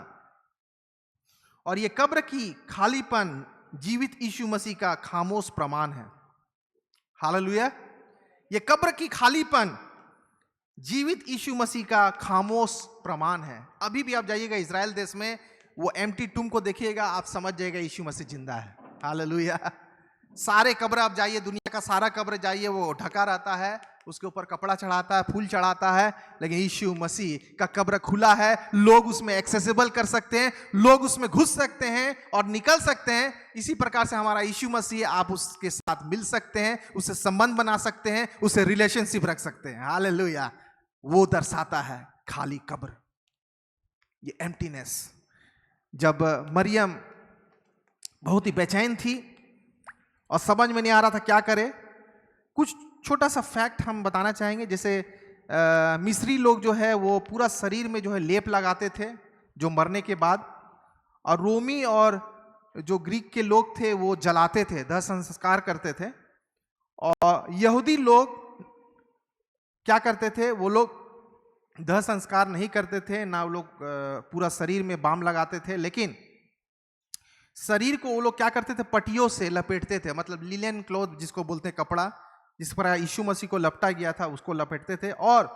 [SPEAKER 1] और ये कब्र की खालीपन जीवित यीशु मसीह का खामोश प्रमाण है। हालेलुया। ये कब्र की खालीपन जीवित यीशु मसीह का खामोश प्रमाण है। अभी भी आप जाइएगा इजराइल देश में, वो एम्प्टी टूम को देखिएगा, आप समझ जाइएगा यीशु मसीह जिंदा है। हालेलुया। सारे कब्र आप जाइए, दुनिया का सारा कब्र जाइए, वो ढका रहता है, उसके ऊपर कपड़ा चढ़ाता है, फूल चढ़ाता है, लेकिन यीशु मसीह का कब्र खुला है। लोग उसमें एक्सेसिबल कर सकते हैं, लोग उसमें घुस सकते हैं और निकल सकते हैं। इसी प्रकार से हमारा यीशु मसीह, आप उसके साथ मिल सकते हैं, उससे संबंध बना सकते हैं, उससे रिलेशनशिप रख सकते हैं। हालेलुया। वो दर्शाता है खाली कब्र, ये एम्प्टीनेस। जब मरियम बहुत ही बेचैन थी और समझ में नहीं आ रहा था क्या करे, कुछ छोटा सा फैक्ट हम बताना चाहेंगे। जैसे मिस्री लोग जो है वो पूरा शरीर में जो है लेप लगाते थे जो मरने के बाद, और रोमी और जो ग्रीक के लोग थे वो जलाते थे, दाह संस्कार करते थे। और यहूदी लोग क्या करते थे, वो लोग दाह संस्कार नहीं करते थे, ना वो लोग पूरा शरीर में बाम लगाते थे, लेकिन शरीर को वो लोग क्या करते थे, पट्टियों से लपेटते थे। मतलब लिलेन क्लॉथ जिसको बोलते हैं, कपड़ा जिस पर यीशु मसीह को लपटा गया था उसको लपेटते थे। और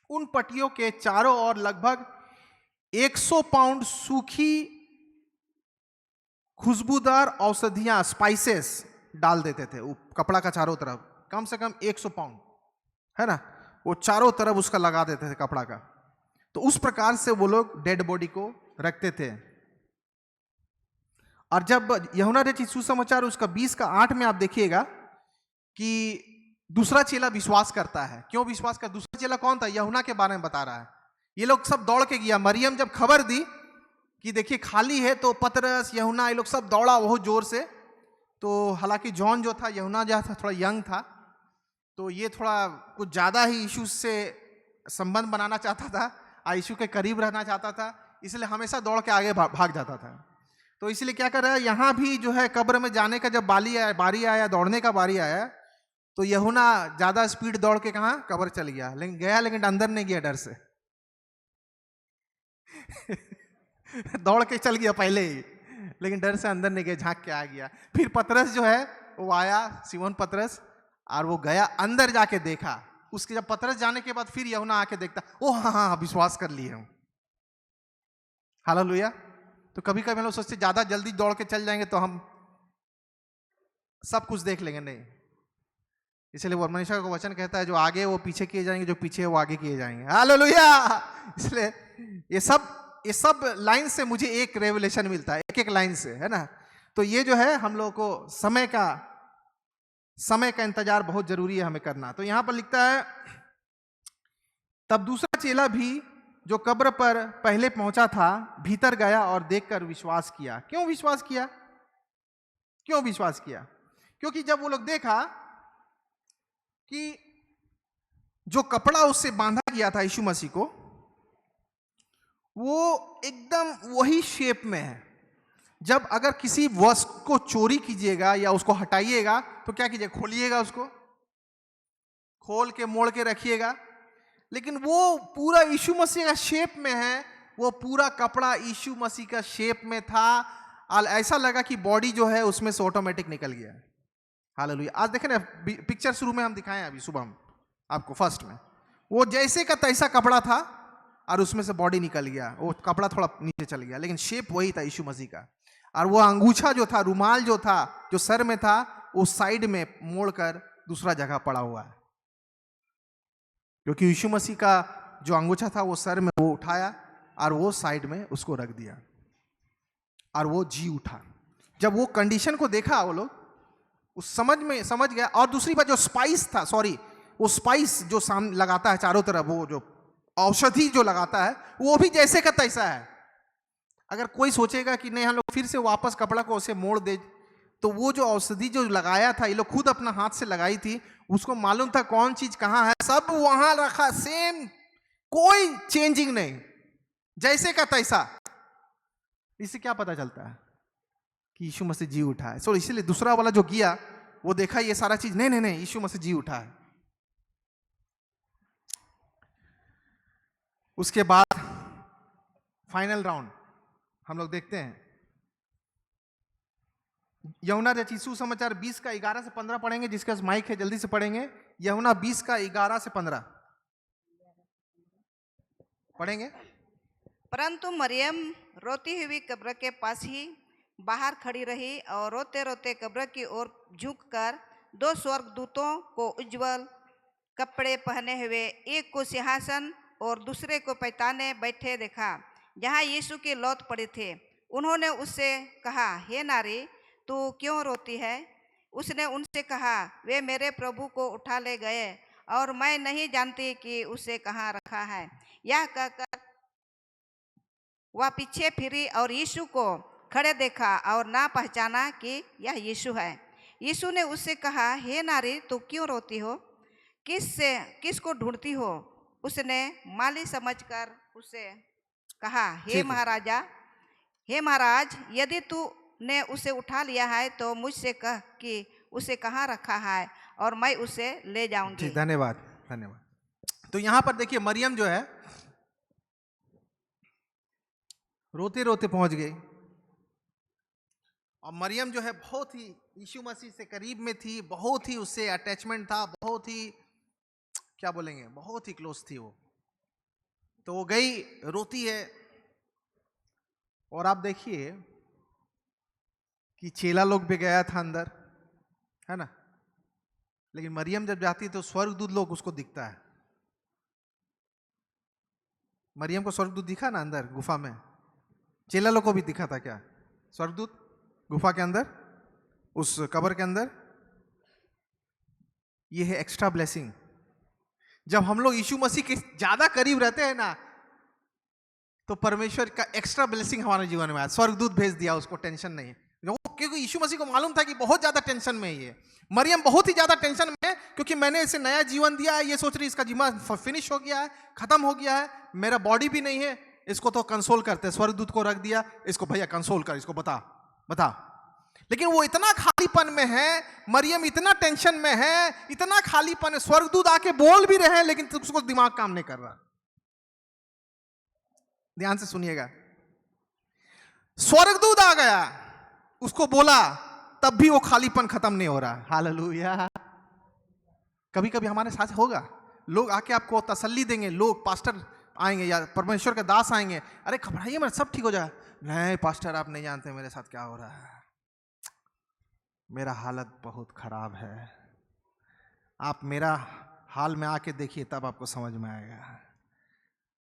[SPEAKER 1] उन पट्टियों के चारों ओर लगभग 100 पाउंड सूखी खुशबूदार औषधियां, स्पाइसेस डाल देते थे वो कपड़ा का चारों तरफ। कम से कम 100 पाउंड, है ना, वो चारों तरफ उसका लगा देते थे कपड़ा का। तो उस प्रकार से वो लोग डेड बॉडी को रखते थे। और जब यूहन्ना रचित सुसमाचार उसका 20:8 में आप देखिएगा कि दूसरा चेला विश्वास करता है। क्यों विश्वास कर? दूसरा चेला कौन था? यूहन्ना के बारे में बता रहा है। ये लोग सब दौड़ के गया। मरियम जब खबर दी कि देखिए खाली है, तो पतरस, यूहन्ना, ये लोग सब दौड़ा बहुत जोर से। तो हालांकि जॉन जो था, यूहन्ना जो था, थोड़ा यंग था, तो ये थोड़ा कुछ ज़्यादा ही यीशु से संबंध बनाना चाहता था और यीशु के करीब रहना चाहता था, इसलिए हमेशा दौड़ के आगे भाग जाता था। तो इसलिए क्या कर रहा है, यहाँ भी जो है कब्र में जाने का जब बारी आया, दौड़ने का बारी आया, तो यूहन्ना ज़्यादा स्पीड दौड़ के कहाँ कब्र चल गया, लेकिन अंदर नहीं गया डर से। दौड़ के चल गया पहले ही, लेकिन डर से अंदर नहीं गया, झांक के आ गया। फिर पतरस जो है वो आया, सिमोन पतरस, और वो गया अंदर जाके देखा। उसके जब पतरस जाने के बाद फिर यूहन्ना आके देखता, ओ हाँ, विश्वास कर लिए हूं। हालेलुया। तो कभी कभी हम लोग सोचते ज्यादा जल्दी दौड़ के चल जाएंगे तो हम सब कुछ देख लेंगे, नहीं। इसलिए वो परमेश्वर का वचन कहता है, जो आगे वो पीछे किए जाएंगे, जो पीछे वो आगे किए जाएंगे। हालेलुया। इसलिए ये सब लाइन से मुझे एक रेवलेशन मिलता है, एक लाइन से, है ना। तो ये जो है हम लोगों को समय का इंतजार बहुत जरूरी है हमें करना। तो यहां पर लिखता है, तब दूसरा चेला भी जो कब्र पर पहले पहुंचा था भीतर गया और देखकर विश्वास किया। क्यों विश्वास किया? क्योंकि जब वो लोग देखा कि जो कपड़ा उससे बांधा गया था यीशु मसीह को, वो एकदम वही शेप में है। जब अगर किसी वस्तु को चोरी कीजिएगा या उसको हटाइएगा तो क्या कीजिएगा, खोलिएगा, उसको खोल के मोड़ के रखिएगा। लेकिन वो पूरा यीशु मसीह का शेप में है, वो पूरा कपड़ा यीशु मसीह का शेप में था, और ऐसा लगा कि बॉडी जो है उसमें से ऑटोमेटिक निकल गया। हालेलुया। आज देखें ना, पिक्चर शुरू में हम दिखाएं अभी सुबह आपको, फर्स्ट में वो जैसे का तैसा कपड़ा था और उसमें से बॉडी निकल गया, वो कपड़ा थोड़ा नीचे चल गया, लेकिन शेप वही था यीशु मसीह का। और वो अंगूछा जो था, रुमाल जो था, जो सर में था, वो साइड में मोड़कर दूसरा जगह पड़ा हुआ है। क्योंकि यीशु मसीह का जो अंगूछा था वो सर में वो उठाया और वो साइड में उसको रख दिया और वो जी उठा। जब वो कंडीशन को देखा वो लोग उस समझ गया। और दूसरी बात, जो स्पाइस था, वो स्पाइस जो सामने लगाता है चारों तरफ, वो जो औषधि जो लगाता है, वो भी जैसे का तैसा है। अगर कोई सोचेगा कि नहीं हम लोग फिर से वापस कपड़ा को उसे मोड़ दे, तो वो जो औषधि जो लगाया था, ये लोग खुद अपना हाथ से लगाई थी, उसको मालूम था कौन चीज कहां है, सब वहां रखा, सेम, कोई चेंजिंग नहीं, जैसे का तैसा। इससे क्या पता चलता है कि यीशु मसीह जी उठा है। सो इसलिए दूसरा वाला जो गया वो देखा ये सारा चीज, नहीं, यीशु मसीह जी उठा है। उसके बाद फाइनल राउंड हम लोग देखते हैं। यूहन्ना रचित सुसमाचार 20 का 11 से 15 पढ़ेंगे। जिसके पास माइक है जल्दी से पढ़ेंगे। यूहन्ना 20 का 11 से 15 पढ़ेंगे।
[SPEAKER 2] परंतु मरियम रोती हुई कब्र के पास ही बाहर खड़ी रही और रोते रोते कब्र की ओर झुककर 2 स्वर्गदूतों को उज्जवल कपड़े पहने हुए, एक को सिंहासन और दूसरे को पैताने बैठे देखा, जहाँ यीशु की लौट पड़ी थी। उन्होंने उससे कहा, हे नारी, तू क्यों रोती है? उसने उनसे कहा, वे मेरे प्रभु को उठा ले गए और मैं नहीं जानती कि उसे कहाँ रखा है। यह कहकर वह पीछे फिरी और यीशु को खड़े देखा और ना पहचाना कि यह यीशु है। यीशु ने उससे कहा, हे नारी, तू क्यों रोती हो? किसको ढूंढती हो? उसने माली समझकर उसे कहा, हे महाराज, यदि तूने उसे उठा लिया है तो मुझसे कह कि उसे कहाँ रखा है और मैं उसे ले जाऊंगी।
[SPEAKER 1] धन्यवाद, धन्यवाद। तो यहां पर देखिए, मरियम जो है रोते रोते पहुंच गई। और मरियम जो है बहुत ही यीशु मसीह से करीब में थी, बहुत ही उससे अटैचमेंट था, बहुत ही क्या बोलेंगे, बहुत ही क्लोज थी वो। तो वो गई, रोती है। और आप देखिए कि चेला लोग भी गया था अंदर, है ना, लेकिन मरियम जब जाती है तो स्वर्गदूत लोग उसको दिखता है। मरियम को स्वर्गदूत दिखा ना अंदर गुफा में। चेला लोग को भी दिखा था क्या स्वर्गदूत गुफा के अंदर, उस कब्र के अंदर? ये है एक्स्ट्रा ब्लेसिंग। जब हम लोग यीशु मसीह के ज्यादा करीब रहते हैं ना, तो परमेश्वर का एक्स्ट्रा ब्लेसिंग हमारे जीवन में आया। स्वर्गदूत भेज दिया उसको, टेंशन नहीं, क्योंकि यीशु मसीह को मालूम था कि बहुत ज्यादा टेंशन में है ये। मरियम बहुत ही ज्यादा टेंशन में है, क्योंकि मैंने इसे नया जीवन दिया है। ये सोच रही इसका जीवन फिनिश हो गया है, खत्म हो गया है, मेरा बॉडी भी नहीं है, इसको तो कंसोल करते। स्वर्गदूत को रख दिया, इसको भैया कंसोल कर, इसको बता। लेकिन वो इतना खालीपन में है, मरियम इतना टेंशन में है, इतना खालीपन है। स्वर्गदूत आके बोल भी रहे हैं, लेकिन उसको दिमाग काम नहीं कर रहा। ध्यान से सुनिएगा, स्वर्गदूत आ गया, उसको बोला, तब भी वो खालीपन खत्म नहीं हो रहा। हालेलुया। कभी कभी हमारे साथ होगा, लोग आके आपको तसल्ली देंगे, लोग पास्टर आएंगे या परमेश्वर के दास आएंगे, अरे घबराइए मत, सब ठीक हो जाए। नहीं पास्टर, आप नहीं जानते मेरे साथ क्या हो रहा है, मेरा हालत बहुत खराब है। आप मेरा हाल में आके देखिए, तब आपको समझ में आएगा।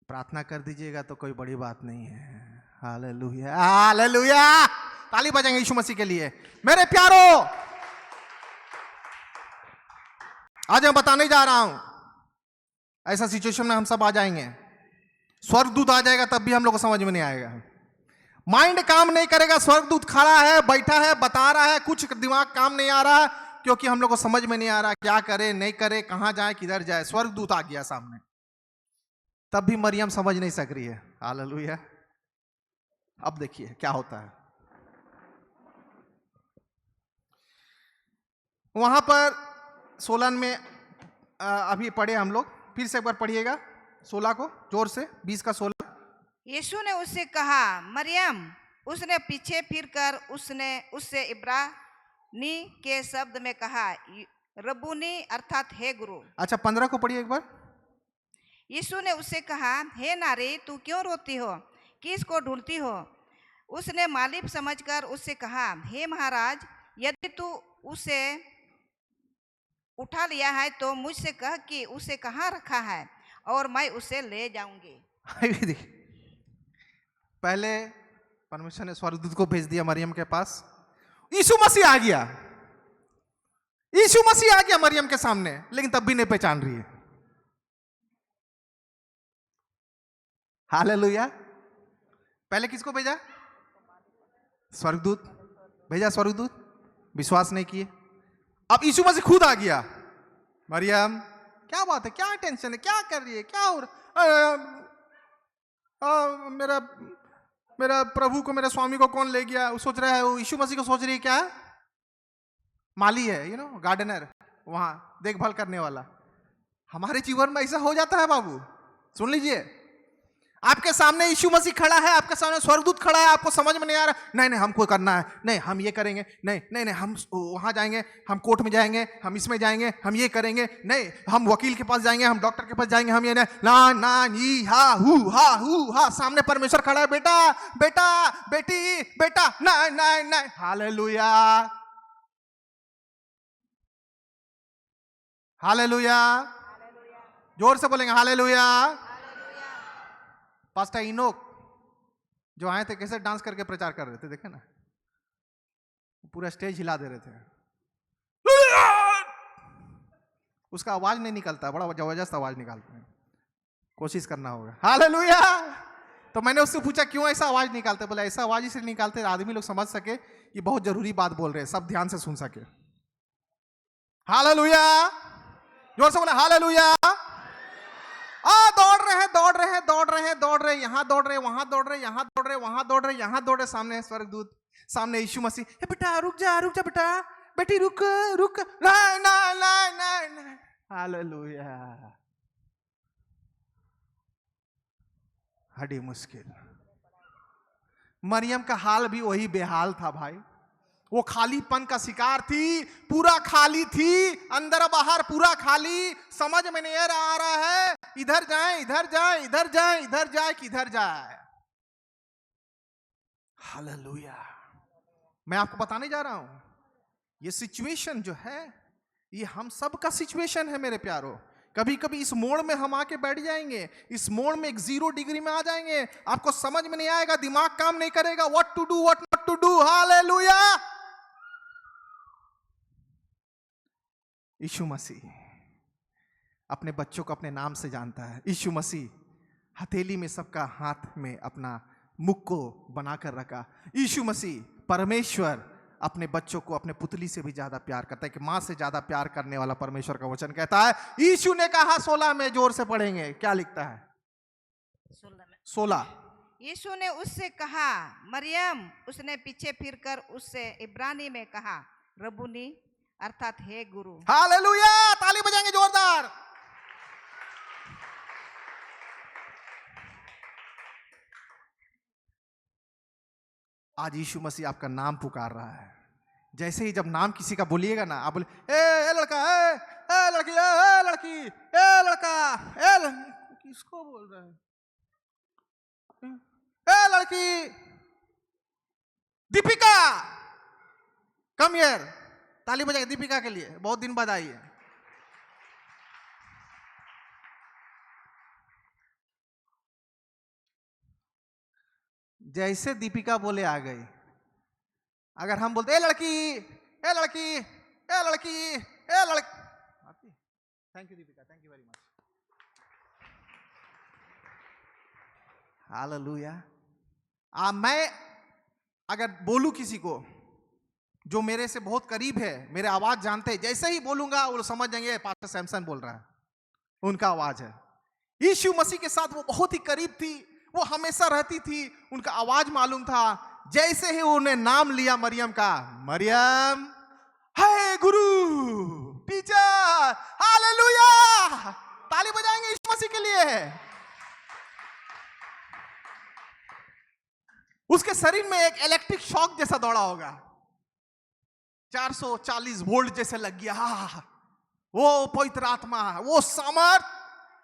[SPEAKER 1] प्रार्थना कर दीजिएगा तो कोई बड़ी बात नहीं है। Hallelujah, hallelujah. ताली बजाएंगे यीशु मसीह के लिए। मेरे प्यारो, आज मैं बताने जा रहा हूं, ऐसा सिचुएशन में हम सब आ जाएंगे। स्वर्गदूत आ जाएगा तब भी हम लोग को समझ में नहीं आएगा। माइंड काम नहीं करेगा, स्वर्गदूत खड़ा है, बैठा है, बता रहा है, कुछ दिमाग काम नहीं आ रहा, क्योंकि हम लोग को समझ में नहीं आ रहा क्या करे, नहीं करे, कहां जाए, किधर जाए। स्वर्गदूत आ गया सामने, तब भी मरियम समझ नहीं सक रही है। हालेलुया। अब देखिए क्या होता है। वहां पर 16 में अभी पढ़े हम लोग, फिर से एक बार पढ़िएगा 16 को जोर से, 20 का 16।
[SPEAKER 2] यीशु ने उससे कहा, मरियम। उसने पीछे फिरकर उससे इब्रानी के शब्द में कहा, रब्बूनी, अर्थात हे गुरु।
[SPEAKER 1] अच्छा, 15 को पढ़िए एक बार।
[SPEAKER 2] यीशु ने उससे कहा, हे नारी, तू क्यों रोती हो? किसको ढूंढती हो? उसने मालिक समझकर उससे कहा, हे महाराज, यदि तू उसे उठा लिया है तो मुझसे कह कि उसे कहाँ रखा है और मैं उसे ले जाऊंगी।
[SPEAKER 1] पहले परमेश्वर ने स्वर्गदूत को भेज दिया मरियम के पास। यीशु मसीह आ गया, यीशु मसीह आ गया मरियम के सामने, लेकिन तब भी नहीं पहचान रही है। हालेलुया। पहले किसको भेजा? स्वर्गदूत भेजा, स्वर्गदूत विश्वास नहीं किए। अब यीशु मसीह खुद आ गया। मरियम, क्या बात है, क्या टेंशन है, क्या कर रही है, क्या हो रहा? मेरा प्रभु को, मेरे स्वामी को कौन ले गया? वो सोच रहा है, वो यीशु मसीह को सोच रही है क्या? माली है, गार्डनर, वहां देखभाल करने वाला। हमारे जीवन में ऐसा हो जाता है बाबू, सुन लीजिए। आपके सामने यीशु मसीह खड़ा है, आपके सामने स्वर्गदूत खड़ा है, आपको समझ में नहीं आ रहा, नहीं नहीं हमको करना है, नहीं हम ये करेंगे, नहीं नहीं नहीं हम वहां जाएंगे, हम कोर्ट में जाएंगे, हम इसमें जाएंगे, हम ये करेंगे, नहीं हम वकील के पास जाएंगे, हम डॉक्टर के पास जाएंगे, हम ये नहीं, ना ना ई हा सामने परमेश्वर खड़ा है, बेटा बेटा बेटी बेटा, नहीं नहीं नहीं, हालेलुया हालेलुया, जोर से बोलेंगे हालेलुया। पास्टर इनोक जो आए थे कैसे डांस करके प्रचार कर रहे थे, देखे ना, पूरा स्टेज हिला दे रहे थे, उसका आवाज नहीं निकलता, बड़ा जबरदस्त आवाज निकालते हैं, कोशिश करना होगा, हालेलुया। तो मैंने उससे पूछा क्यों ऐसा आवाज निकालते, बोला ऐसा आवाज इसलिए निकालते आदमी लोग समझ सके कि बहुत जरूरी बात बोल रहे हैं, सब ध्यान से सुन सके। हालेलुया, जोर से बोला हालेलुया। दौड़ रहे हैं दौड़ रहे हैं दौड़ रहे हैं दौड़ रहे, यहाँ दौड़ रहे, वहां दौड़ रहे, यहाँ दौड़ रहे, वहां दौड़ रहे, यहाँ दौड़ रहे, सामने स्वर्गदूत, सामने यीशु मसीह, हे बेटा रुक जा बेटा, बेटी रुक रुक, नहीं नहीं नहीं नहीं, हालेलुया। हडी मुश्किल, मरियम का हाल भी वही बेहाल था भाई, वो खालीपन का शिकार थी, पूरा खाली थी, अंदर बाहर पूरा खाली, समझ में नहीं आ रहा है, इधर जाए इधर जाए इधर जाए इधर जाए किधर जाए। हालेलुया। मैं आपको बताने जा रहा हूं, ये सिचुएशन जो है ये हम सब का सिचुएशन है मेरे प्यारो। कभी कभी इस मोड़ में हम आके बैठ जाएंगे, इस मोड़ में एक 0 डिग्री में आ जाएंगे, आपको समझ में नहीं आएगा, दिमाग काम नहीं करेगा, what to do what not to do. Hallelujah. Yeshu Masih अपने बच्चों को अपने नाम से जानता है। यीशु मसीह हथेली में सबका हाथ में अपना मुख को बनाकर रखा। यीशु मसीह परमेश्वर अपने बच्चों को अपने पुतली से भी ज्यादा प्यार करता है, कि मां से ज्यादा प्यार करने वाला परमेश्वर का वचन कहता है। यीशु ने कहा 16 में, जोर से पढ़ेंगे, क्या लिखता है 16।
[SPEAKER 2] यीशु ने उससे कहा मरियम, उसने पीछे फिरकर उससे इब्रानी में कहा रबुनी, अर्थात हे गुरु।
[SPEAKER 1] हालेलुया, ताली बजाएंगे जोरदार। आज यीशु मसीह आपका नाम पुकार रहा है। जैसे ही जब नाम किसी का बोलिएगा ना, आप बोले ए लड़का, ए लड़की, ए लड़की, ए लड़का, किसको बोल रहा है, ए लड़की, दीपिका कम हियर, ताली बजाएंगे दीपिका के लिए, बहुत दिन बाद आई है। जैसे दीपिका बोले आ गई। अगर हम बोलते ए लड़की, ए लड़की, ए लड़की, ए लड़की, thank you Deepika, thank you very much. Hallelujah. मैं अगर बोलूं किसी को जो मेरे से बहुत करीब है, मेरे आवाज जानते हैं, जैसे ही बोलूंगा वो समझ जाएंगे पास्टर सैमसन बोल रहा है, उनका आवाज है। यीशु मसीह के साथ वो बहुत ही करीब थी, वो हमेशा रहती थी, उनका आवाज मालूम था। जैसे ही उन्हें नाम लिया मरियम का, मरियम, हे गुरु, टीचर, हालेलुया, ताली बजाएंगे यीशु मसीह के लिए। उसके शरीर में एक इलेक्ट्रिक शॉक जैसा दौड़ा होगा, 440 वोल्ट जैसे लग गया। वो पवित्र आत्मा, वो सामर्थ,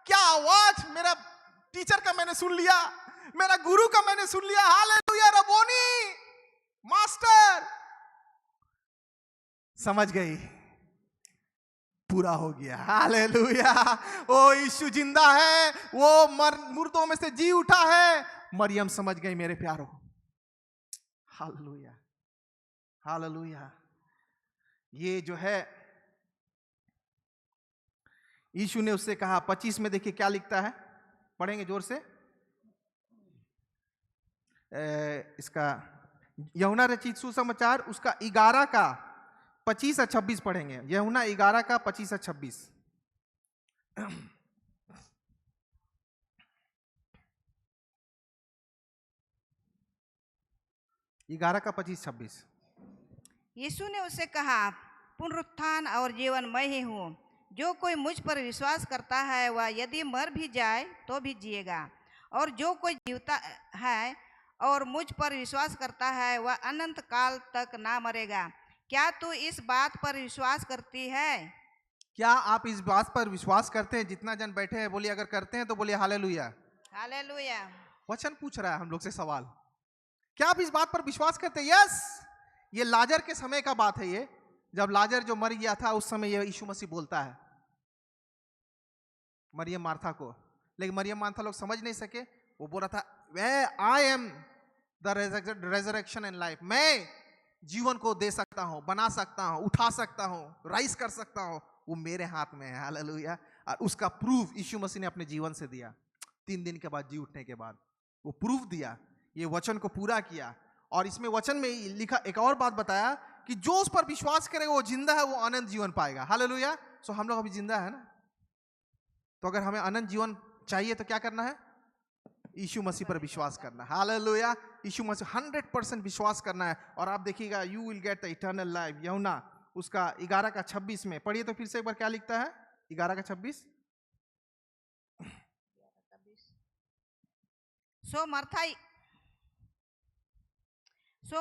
[SPEAKER 1] क्या आवाज, मेरा टीचर का मैंने सुन लिया, मेरा गुरु का मैंने सुन लिया। हालेलुया, रबोनी, मास्टर, समझ गई, पूरा हो गया। हालेलुया, ओ यीशु जिंदा है, वो मुर्दों में से जी उठा है। मरियम समझ गई मेरे प्यारो। Hallelujah, hallelujah. ये जो है यीशु ने उससे कहा, 25 में देखिए क्या लिखता है, पढ़ेंगे जोर से। इसका यूहन्ना रचित सुसमाचार उसका 11 का 25 और 26 पढ़ेंगे। यूहन्ना 11 का 25 और 26। 11 का 25-26।
[SPEAKER 2] यीशु ने उससे कहा पुनरुत्थान और जीवन मैं ही हूँ, जो कोई मुझ पर विश्वास करता है वह यदि मर भी जाए तो भी जिएगा, और जो कोई जीवता है और मुझ पर विश्वास करता है वह अनंत काल तक ना मरेगा। क्या तू इस बात पर विश्वास करती है?
[SPEAKER 1] क्या आप इस बात पर विश्वास करते हैं? जितना जन बैठे हैं बोलिए, अगर करते हैं तो बोलिए हालेलुया।
[SPEAKER 2] हालेलुया।
[SPEAKER 1] वचन पूछ रहा है हम लोग से सवाल, क्या आप इस बात पर विश्वास करते हैं? यस। ये लाजर के समय का बात है, ये जब लाजर जो मर गया था उस समय ये यीशु मसीह बोलता है मरियम मार्था को। लेकिन मरियम मार्था लोग समझ नहीं सके। वो बोल रहा था I am the resurrection and life, मैं जीवन को दे सकता हूं, बना सकता हूं, उठा सकता हूं, राइज कर सकता हूं, वो मेरे हाथ में है। हालेलुया। और उसका प्रूफ यीशु मसीह ने अपने जीवन से दिया। 3 दिन के बाद जी उठने के बाद वो प्रूफ दिया, ये वचन को पूरा किया। और इसमें वचन में लिखा एक और बात बताया कि जो उस पर विश्वास करेगा वो जिंदा है, वो अनंत जीवन पाएगा। हालेलुया। सो हम लोग अभी जिंदा है ना, तो अगर हमें अनंत जीवन चाहिए तो क्या करना है? यीशु मसीह पर विश्वास करना। हालेलुया। यीशु मसीह 100% विश्वास करना है और आप देखिएगा you will get the eternal life. यूहन्ना उसका 11:26 में पढ़िए तो फिर से एक बार क्या लिखता है? 11:26।
[SPEAKER 2] सो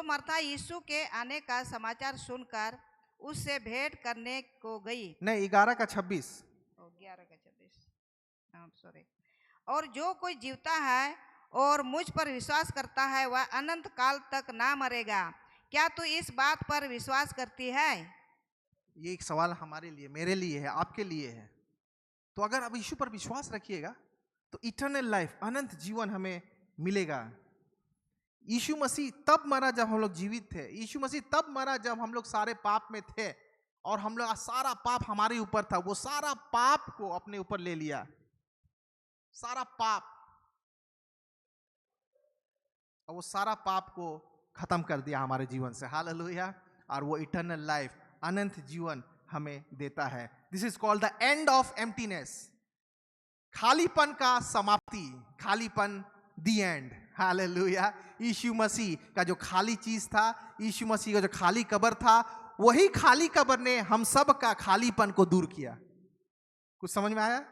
[SPEAKER 2] मर्था यीशु के आने का समाचार सुनकर उससे भेंट करने को गई।
[SPEAKER 1] नहीं, 11:26।
[SPEAKER 2] 11:26, सॉरी। और जो कोई जीवता है और मुझ पर विश्वास करता है वह अनंत काल तक ना मरेगा। क्या तू इस बात पर विश्वास करती है?
[SPEAKER 1] ये एक सवाल हमारे लिए, मेरे लिए है, आपके लिए है। तो अगर आप यीशु पर विश्वास रखिएगा तो इटर्नल लाइफ, अनंत जीवन हमें मिलेगा। यीशु मसीह तब मरा जब हम लोग जीवित थे। यीशु मसीह तब मरा जब हम लोग सारे पाप में थे और हम लोग सारा पाप हमारे ऊपर था। वो सारा पाप को अपने ऊपर ले लिया, सारा पाप, और वो सारा पाप को खत्म कर दिया हमारे जीवन से। हालेलुया। और वो इटर्नल लाइफ, अनंत जीवन हमें देता है। This is called the end of emptiness, खालीपन का समाप्ति, खालीपन, दी एंड। हालेलुया। यीशु मसीह का जो खाली चीज था, यीशु मसीह का जो खाली कब्र था, वही खाली कब्र ने हम सब का खालीपन को दूर किया। कुछ समझ में आया?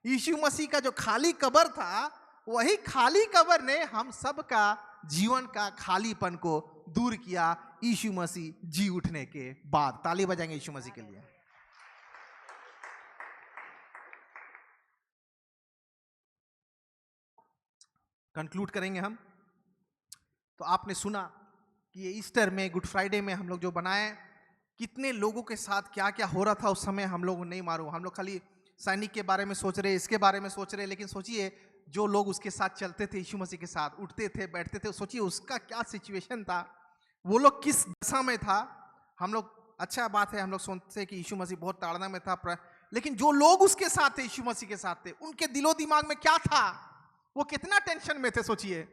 [SPEAKER 1] यीशु मसीह का जो खाली कब्र था, वही खाली कब्र ने हम सब का जीवन का खालीपन को दूर किया यीशु मसीह जी उठने के बाद। ताली बजाएंगे यीशु मसीह के लिए। कंक्लूड करेंगे हम। तो आपने सुना कि ये ईस्टर में, गुड फ्राइडे में हम लोग जो बनाए, कितने लोगों के साथ क्या क्या हो रहा था उस समय हम लोग नहीं मालूम। हम लोग खाली सैनिक के बारे में सोच रहे, इसके बारे में सोच रहे, लेकिन सोचिए जो लोग उसके साथ चलते थे, यीशु मसीह के साथ उठते थे, बैठते थे, सोचिए उसका क्या सिचुएशन था, वो लोग किस दशा में था। हम लोग, अच्छा बात है, हम लोग सोचते कि यीशु मसीह बहुत ताड़ना में था, लेकिन जो लोग उसके साथ थे, यीशु मसीह के साथ थे, उनके दिलो दिमाग में क्या था? वो कितना टेंशन में थे। सोचिए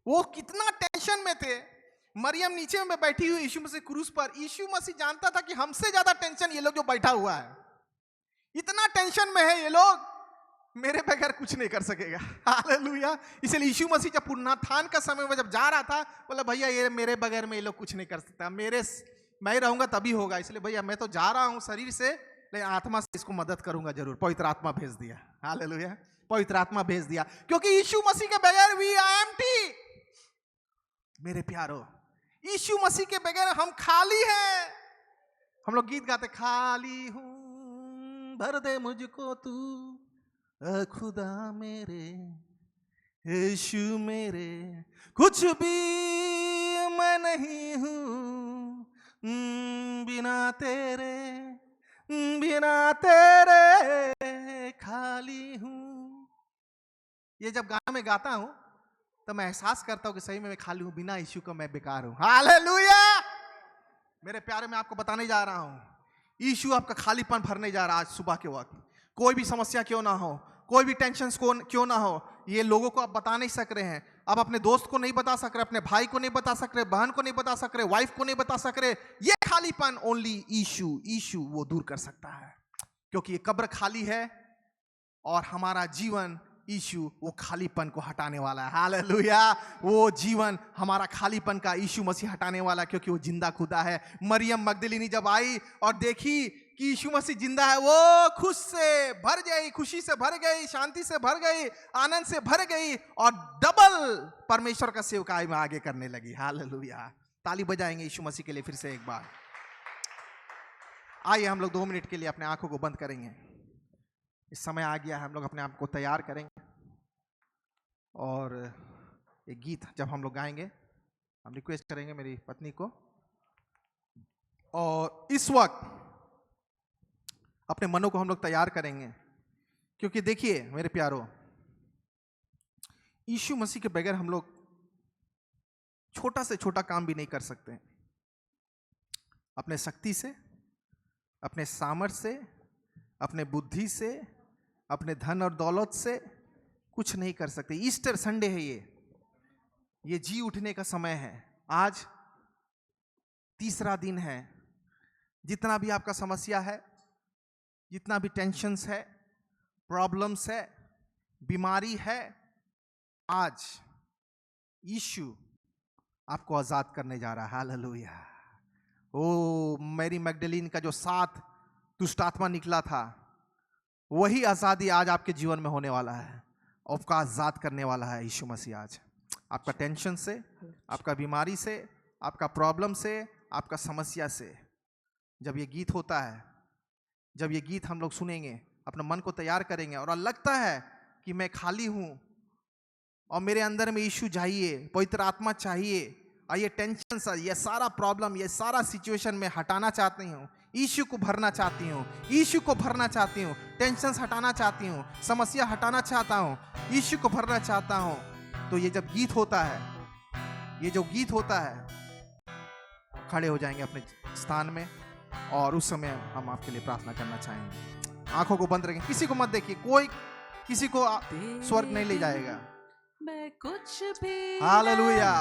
[SPEAKER 1] वो कितना टेंशन में थे। मरियम नीचे में बैठी हुई, यीशु मसीह क्रूस पर। यीशु मसीह जानता था कि हमसे ज्यादा टेंशन ये लोग जो बैठा हुआ है, इतना टेंशन में है ये लोग, मेरे बगैर कुछ नहीं कर सकेगा। हालेलुया। इसलिए यीशु मसीह जब पुनरुत्थान का समय में जब जा रहा था, बोला भैया ये मेरे बगैर में ये लोग कुछ नहीं कर सकता, मैं रहूंगा तभी होगा। इसलिए भैया मैं तो जा रहा हूं शरीर से, लेकिन आत्मा से इसको मदद करूंगा जरूर। पवित्र आत्मा भेज दिया। हालेलुया। पवित्र आत्मा भेज दिया, क्योंकि यीशु मसीह के बगैर वी आर एम्प्टी। मेरे प्यारो, यीशु मसीह के बगैर हम खाली हैं। हम लोग गीत गाते, खाली हूं भर दे मुझको तू, खुदा मेरे, यीशु मेरे, कुछ भी मैं नहीं हूं बिना तेरे, बिना तेरे खाली हूं। ये जब गाना में गाता हूं तो मैं एहसास करता हूं कि सही में मैं खाली हूं, बिना यीशु का मैं बेकार हूं। हालेलुया। मेरे प्यारे, मैं आपको बताने जा रहा हूं, यीशु आपका खालीपन भरने जा रहा है। आज सुबह के वक्त कोई भी समस्या क्यों ना हो, कोई भी टेंशन क्यों ना हो, ये लोगों को आप बता नहीं सक रहे हैं, आप अपने दोस्त को नहीं बता सक रहे, अपने भाई को नहीं बता सक रहे, बहन को नहीं बता सक रहे, वाइफ को नहीं बता सक रहे, ये खालीपन ओनली यीशु वो दूर कर सकता है। क्योंकि ये कब्र खाली है और हमारा जीवन यीशु वो खालीपन को हटाने वाला है। हालेलुया। वो जीवन हमारा खालीपन का यीशु मसीह हटाने वाला है, क्योंकि वो जिंदा खुदा है। मरियम मगदलीनी जब आई और देखी कि यीशु मसीह जिंदा है, वो खुश से भर गई, खुशी से भर गई, शांति से भर गई, आनंद से भर गई और डबल परमेश्वर का सेवकाई में आगे करने लगी। हालेलुया। ताली बजाएंगे यीशु मसीह के लिए फिर से एक बार। आइए हम लोग 2 मिनट के लिए अपने आंखों को बंद करेंगे। इस समय आ गया है, हम लोग अपने आप को तैयार करेंगे और एक गीत जब हम लोग गाएंगे, हम रिक्वेस्ट करेंगे मेरी पत्नी को, और इस वक्त अपने मनों को हम लोग तैयार करेंगे, क्योंकि देखिए मेरे प्यारो, यीशु मसीह के बगैर हम लोग छोटा से छोटा काम भी नहीं कर सकते। अपने शक्ति से, अपने सामर्थ्य से, अपने बुद्धि से, अपने धन और दौलत से कुछ नहीं कर सकते। ईस्टर संडे है, ये जी उठने का समय है। आज तीसरा दिन है। जितना भी आपका समस्या है, जितना भी टेंशन्स है, प्रॉब्लम्स है, बीमारी है, आज यीशु आपको आजाद करने जा रहा है। हालेलुया। ओ मैरी मैगडलीन का जो 7 दुष्ट आत्मा निकला था, वही आजादी आज आपके जीवन में होने वाला है। आपका आजाद करने वाला है यीशु मसीह आज। आपका टेंशन से, आपका बीमारी से, आपका प्रॉब्लम से, आपका समस्या से। जब ये गीत होता है, जब ये गीत हम लोग सुनेंगे, अपने मन को तैयार करेंगे और लगता है कि मैं खाली हूं और मेरे अंदर में यीशु चाहिए, पवित्र आत्मा चाहिए, और ये टेंशन, ये सारा प्रॉब्लम, ये सारा सिचुएशन में हटाना चाहती हूँ, यीशु को भरना चाहती हूँ, यीशु को भरना चाहती हूँ, टेंशन हटाना चाहती हूँ, समस्या हटाना चाहता हूँ, यीशु को भरना चाहता हूँ। तो ये जब गीत होता है, ये जो गीत होता है, खड़े हो जाएंगे अपने स्थान में और उस समय हम आपके लिए प्रार्थना करना चाहेंगे। आंखों को बंद रखें, किसी को मत देखिए, कोई किसी को स्वर्ग नहीं ले जाएगा।
[SPEAKER 3] मैं कुछ भी
[SPEAKER 1] हालेलुया।